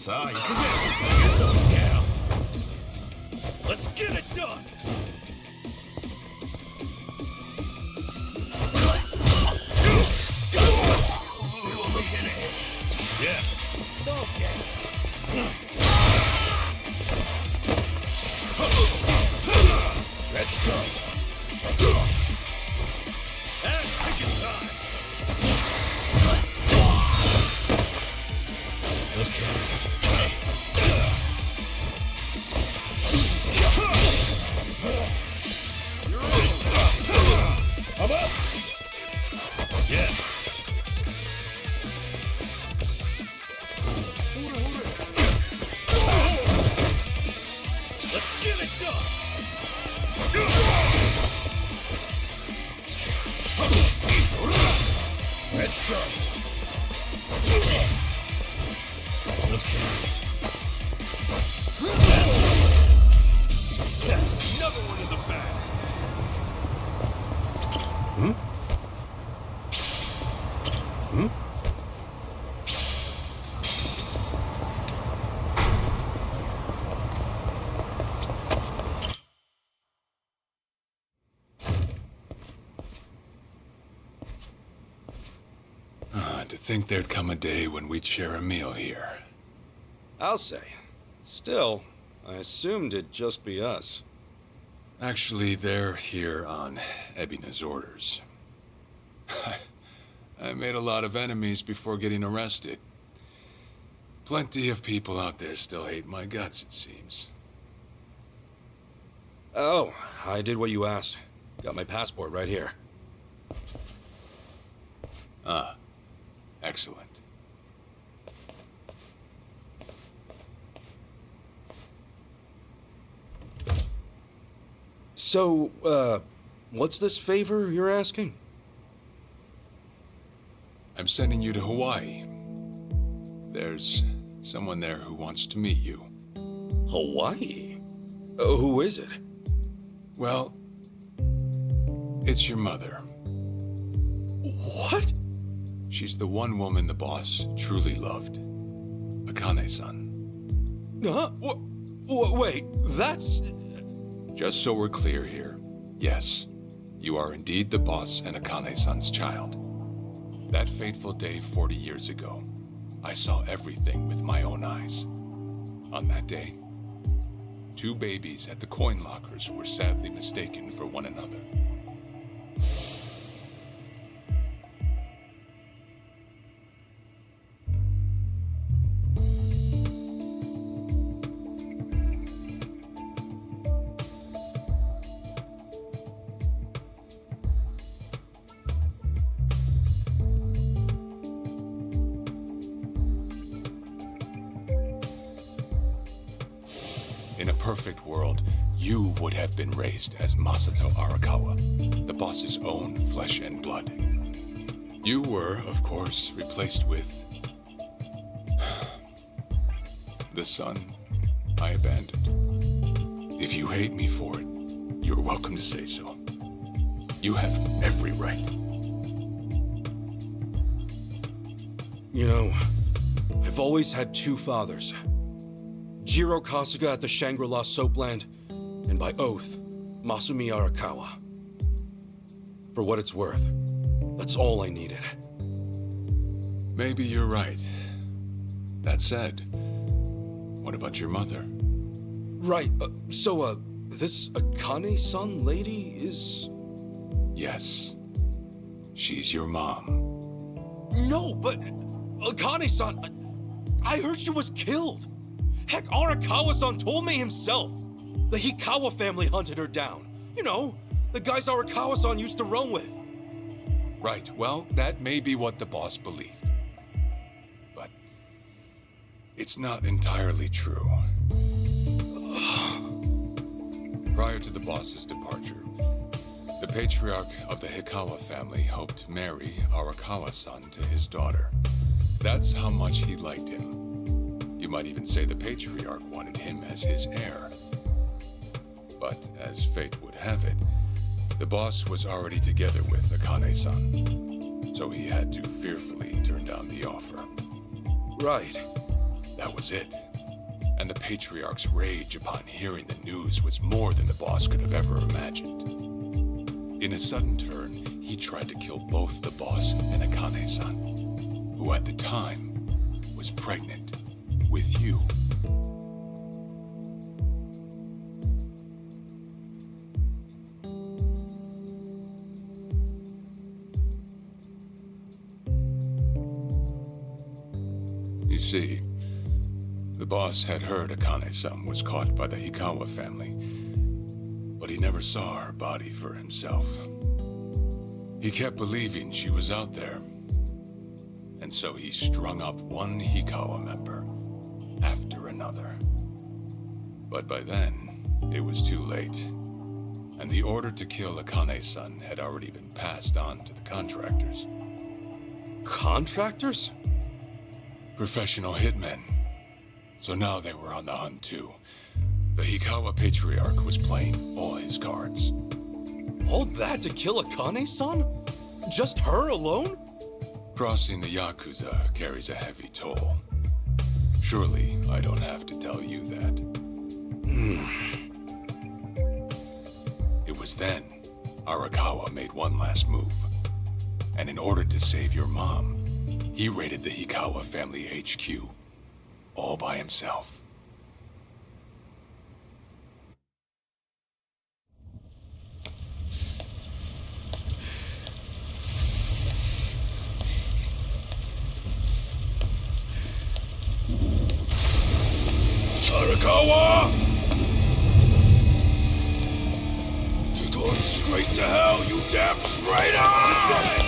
さあ行くぜ Get them down Let's get it done Yeah Okay Let's go And ticket time I'm up! Yeah. Let's get it done! Let's go! Another one in the bag! Hmm? Hmm? To think there'd come a day when we'd share a meal here. I'll say. Still, I assumed it'd just be us. Actually, they're here on Ebina's orders. I made a lot of enemies before getting arrested. Plenty of people out there still hate my guts, it seems. Oh, I did what you asked. Got my passport right here. Ah, excellent. So, what's this favor you're asking? I'm sending you to Hawaii. There's someone there who wants to meet you. Hawaii? Who is it? Well, it's your mother. What? She's the one woman the boss truly loved. Akane-san. Huh? Wait, that's... Just so we're clear here, yes, you are indeed the boss and Akane-san's child. That fateful day 40 years ago, I saw everything with my own eyes. On that day, 2 babies at the coin lockers were sadly mistaken for one another. In a perfect world, you would have been raised as Masato Arakawa, the boss's own flesh and blood. You were, of course, replaced with... the son I abandoned. If you hate me for it, you're welcome to say so. You have every right. You know, I've always had 2 fathers. Jiro Kasuga at the Shangri-La Soapland, and by oath, Masumi Arakawa. For what it's worth, that's all I needed. Maybe you're right. That said, what about your mother? Right, so, this Akane-san lady is... Yes. She's your mom. No, but... Akane-san... I heard she was killed! Heck, Arakawa-san told me himself! The Hikawa family hunted her down. You know, the guys Arakawa-san used to roam with. Right, well, that may be what the boss believed. But... it's not entirely true. Prior to the boss's departure, the patriarch of the Hikawa family hoped to marry Arakawa-san to his daughter. That's how much he liked him. You might even say the patriarch wanted him as his heir. But as fate would have it, the boss was already together with Akane-san, so he had to fearfully turn down the offer. Right. That was it. And the Patriarch's rage upon hearing the news was more than the boss could have ever imagined. In a sudden turn, he tried to kill both the boss and Akane-san, who at the time was pregnant with you. You see, the boss had heard Akane-san was caught by the Hikawa family, but he never saw her body for himself. He kept believing she was out there, and so he strung up one Hikawa member after another. But by then, it was too late, and the order to kill Akane-san had already been passed on to the contractors. Contractors? Professional hitmen. So now they were on the hunt too. The Hikawa Patriarch was playing all his cards. All that to kill Akane-san? Just her alone? Crossing the Yakuza carries a heavy toll. Surely I don't have to tell you that. It was then Arakawa made one last move. And in order to save your mom, he raided the Hikawa family HQ, all by himself. Arakawa! You're going straight to hell, you damn traitor!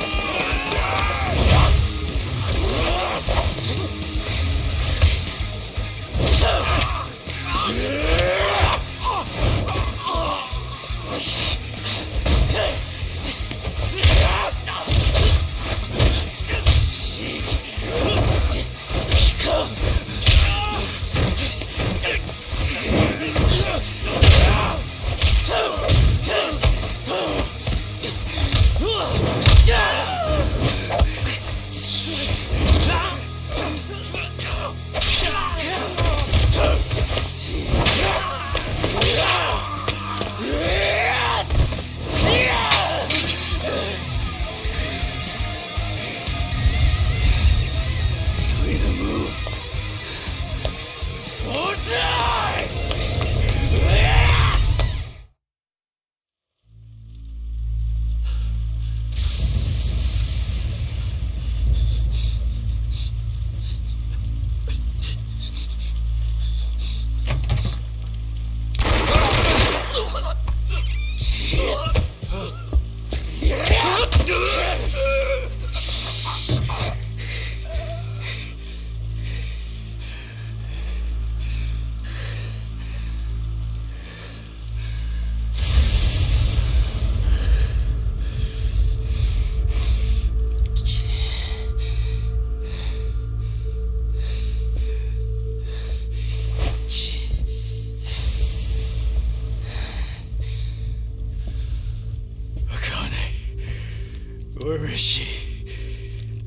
Where is she?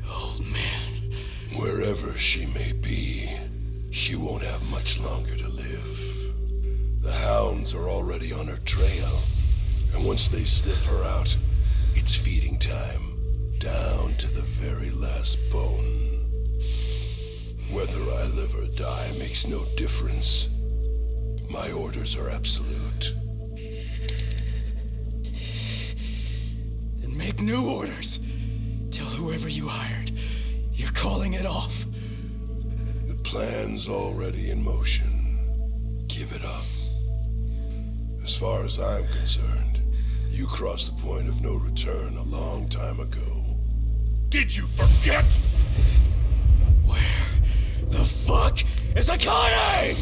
Old man. Wherever she may be, she won't have much longer to live. The hounds are already on her trail, and once they sniff her out, it's feeding time, down to the very last bone. Whether I live or die makes no difference. My orders are absolute. Then make new orders. Tell whoever you hired, you're calling it off. The plan's already in motion. Give it up. As far as I'm concerned, you crossed the point of no return a long time ago. Did you forget? Where the fuck is Akane?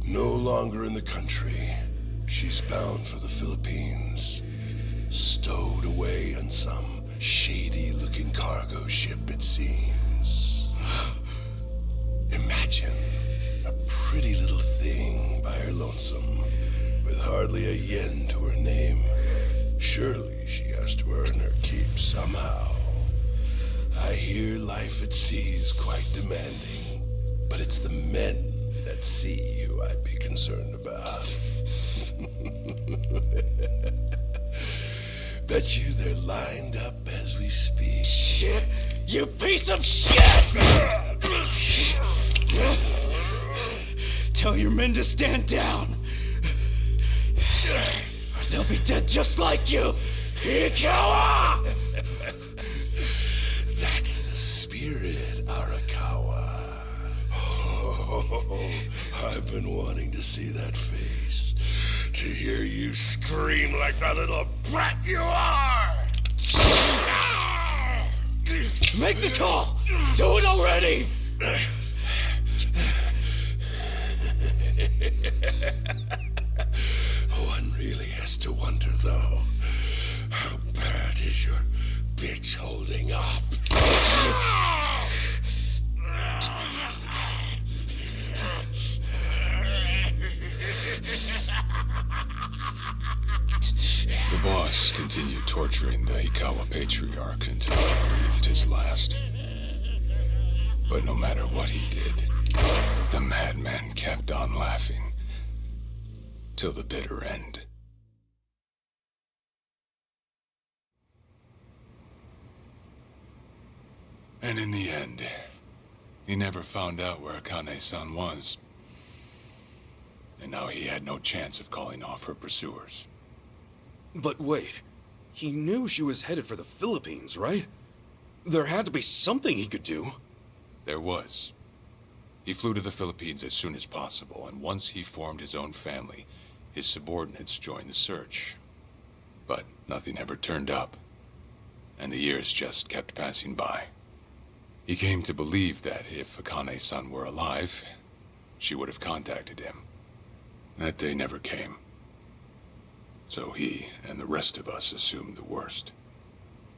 No longer in the country. She's bound for the Philippines. Stowed away on some shady-looking cargo ship, it seems. Imagine a pretty little thing by her lonesome, with hardly a yen to her name. Surely she has to earn her keep somehow. I hear life at sea is quite demanding, but it's the men at sea who I'd be concerned about. Bet you they're lined up as we speak. Shit! You piece of shit! Tell your men to stand down, or they'll be dead just like you. Ikawa! That's the spirit, Arakawa. Oh, I've been wanting to see that face, to hear you scream like the little brat you are. Make the call! Do it already! One really has to wonder, though, how bad is your bitch holding up? The boss continued torturing the Ikawa patriarch until he breathed his last. But no matter what he did, the madman kept on laughing. Till the bitter end. And in the end, he never found out where Akane-san was. And now he had no chance of calling off her pursuers. But wait, he knew she was headed for the Philippines, right? There had to be something he could do. There was. He flew to the Philippines as soon as possible, and once he formed his own family, his subordinates joined the search. But nothing ever turned up, and the years just kept passing by. He came to believe that if Akane-san were alive, she would have contacted him. That day never came. So he and the rest of us assumed the worst,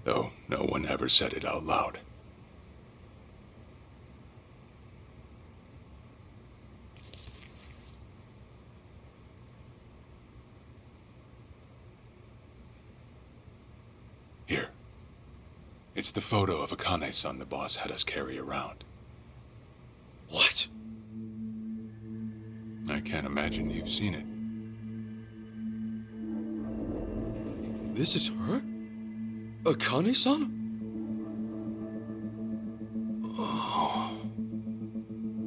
though no one ever said it out loud. Here. It's the photo of Akane-san the boss had us carry around. What? I can't imagine you've seen it. This is her? Akane-san? Oh.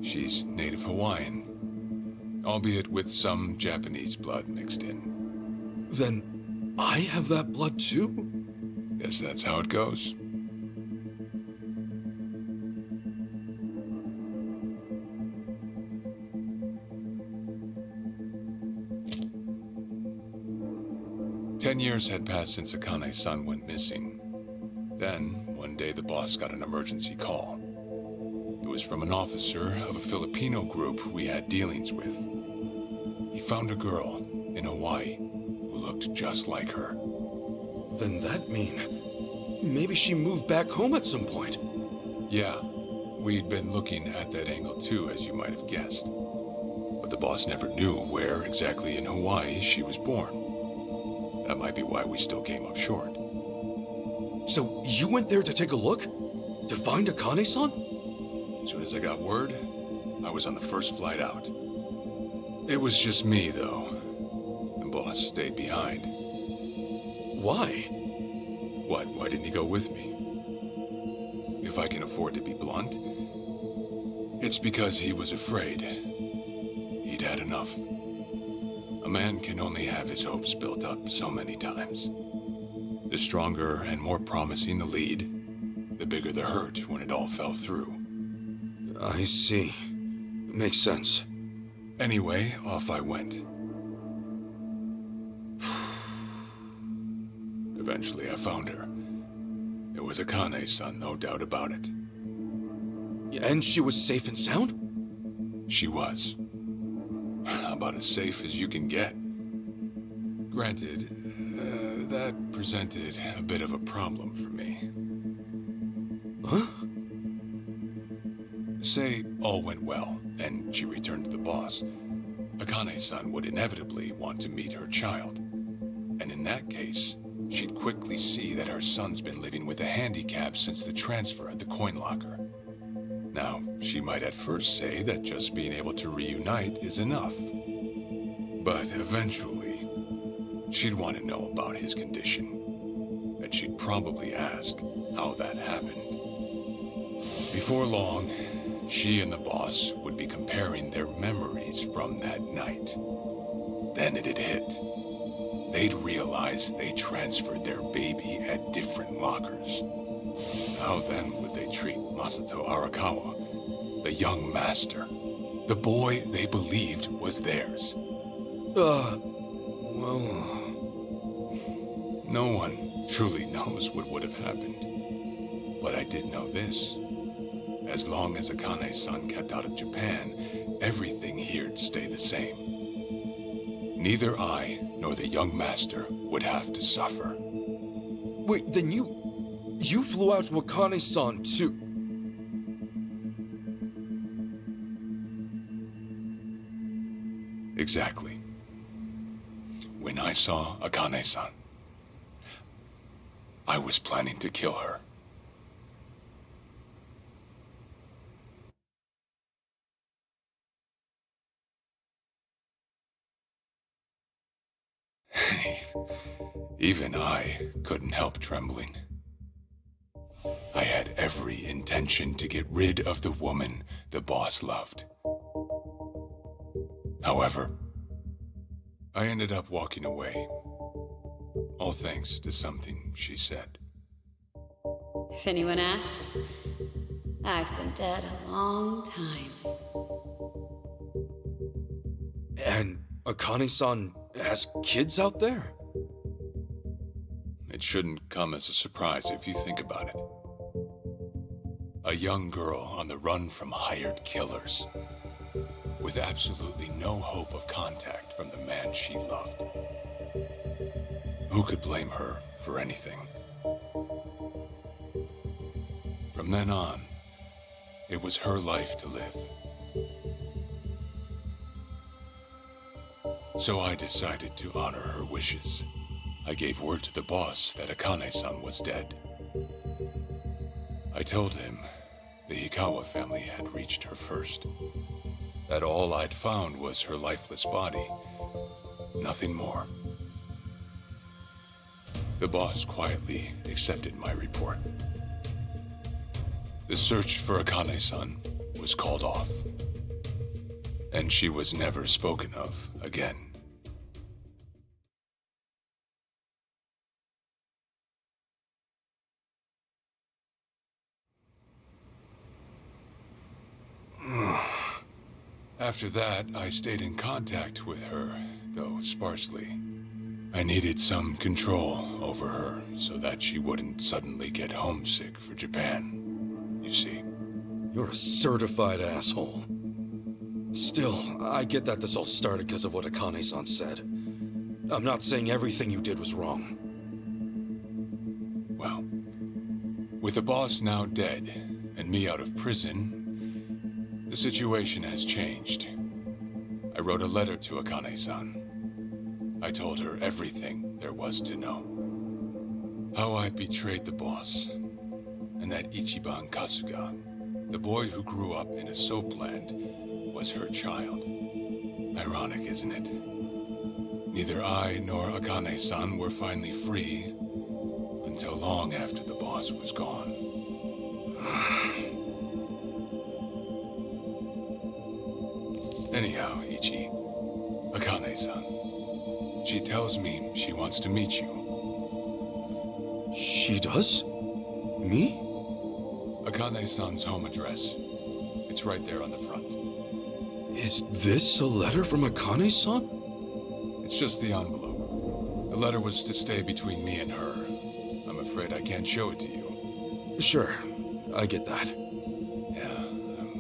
She's native Hawaiian, albeit with some Japanese blood mixed in. Then I have that blood too? Guess that's how it goes. Ten years had passed since Akane-san went missing. Then, one day the boss got an emergency call. It was from an officer of a Filipino group we had dealings with. He found a girl in Hawaii who looked just like her. Then that mean maybe she moved back home at some point. Yeah, we'd been looking at that angle too, as you might have guessed. But the boss never knew where exactly in Hawaii she was born. That might be why we still came up short. So you went there to take a look? To find Akane-san? As soon as I got word, I was on the first flight out. It was just me, though. The boss stayed behind. Why? What? Why didn't he go with me? If I can afford to be blunt, it's because he was afraid. He'd had enough. A man can only have his hopes built up so many times. The stronger and more promising the lead, the bigger the hurt when it all fell through. I see. Makes sense. Anyway, off I went. Eventually I found her. It was Akane's-san, no doubt about it. And she was safe and sound? She was. About as safe as you can get. Granted, that presented a bit of a problem for me. Huh? Say all went well, and she returned to the boss. Akane-san would inevitably want to meet her child. And in that case, she'd quickly see that her son's been living with a handicap since the transfer at the coin locker. Now, she might at first say that just being able to reunite is enough. But eventually, she'd want to know about his condition. And she'd probably ask how that happened. Before long, she and the boss would be comparing their memories from that night. Then it'd hit. They'd realize they transferred their baby at different lockers. How then would they treat Masato Arakawa, the young master, the boy they believed was theirs? Well... No one truly knows what would have happened. But I did know this. As long as Akane-san kept out of Japan, everything here'd stay the same. Neither I nor the young master would have to suffer. Wait, then you flew out to Akane-san too? Exactly. When I saw Akane-san, I was planning to kill her. Even I couldn't help trembling. I had every intention to get rid of the woman the boss loved. However, I ended up walking away, all thanks to something she said. If anyone asks, I've been dead a long time. And Akane-san has kids out there? It shouldn't come as a surprise if you think about it. A young girl on the run from hired killers, with absolutely no hope of contact from the man she loved. Who could blame her for anything? From then on, it was her life to live. So I decided to honor her wishes. I gave word to the boss that Akane-san was dead. I told him the Hikawa family had reached her first. That all I'd found was her lifeless body. Nothing more. The boss quietly accepted my report. The search for Akane-san was called off. And she was never spoken of again. After that, I stayed in contact with her, though sparsely. I needed some control over her so that she wouldn't suddenly get homesick for Japan, you see. You're a certified asshole. Still, I get that this all started because of what Akane-san said. I'm not saying everything you did was wrong. Well, with the boss now dead and me out of prison, the situation has changed. I wrote a letter to Akane-san. I told her everything there was to know. How I betrayed the boss, and that Ichiban Kasuga, the boy who grew up in a soapland, was her child. Ironic, isn't it? Neither I nor Akane-san were finally free until long after the boss was gone. Anyhow, Ichi, Akane-san, she tells me she wants to meet you. She does? Me? Akane-san's home address. It's right there on the front. Is this a letter from Akane-san? It's just the envelope. The letter was to stay between me and her. I'm afraid I can't show it to you. Sure, I get that. Yeah,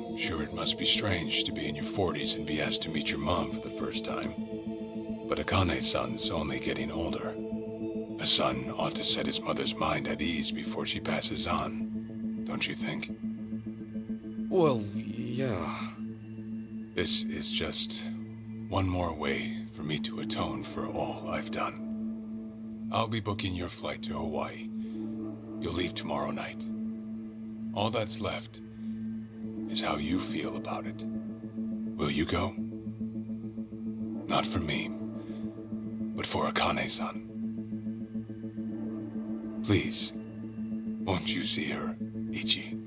I'm sure it must be strange to be in your 40s and be asked to meet your mom for the first time. But Akane-san's only getting older. A son ought to set his mother's mind at ease before she passes on, don't you think? Well, yeah. This is just one more way for me to atone for all I've done. I'll be booking your flight to Hawaii. You'll leave tomorrow night. All that's left is how you feel about it. Will you go? Not for me, but for Akane-san. Please, won't you see her, Ichi?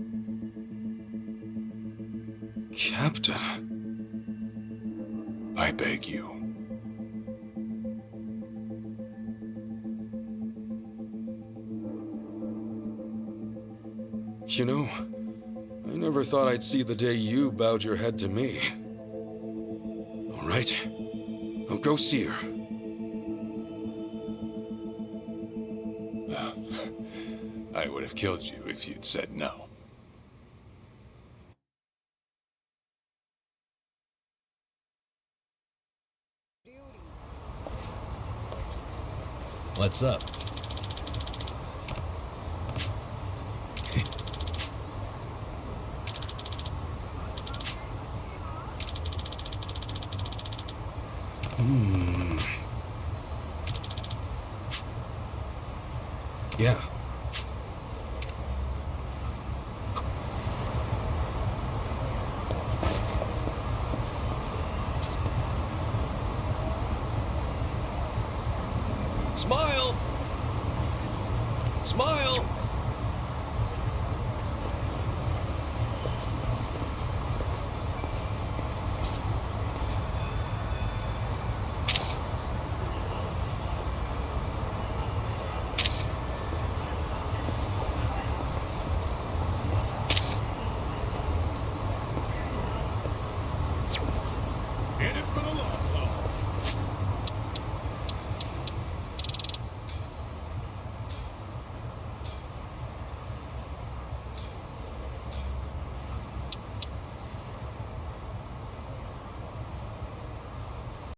Captain. I beg you. You know, I never thought I'd see the day you bowed your head to me. All right, I'll go see her. I would have killed you if you'd said no. What's up? Yeah. Smile! Smile!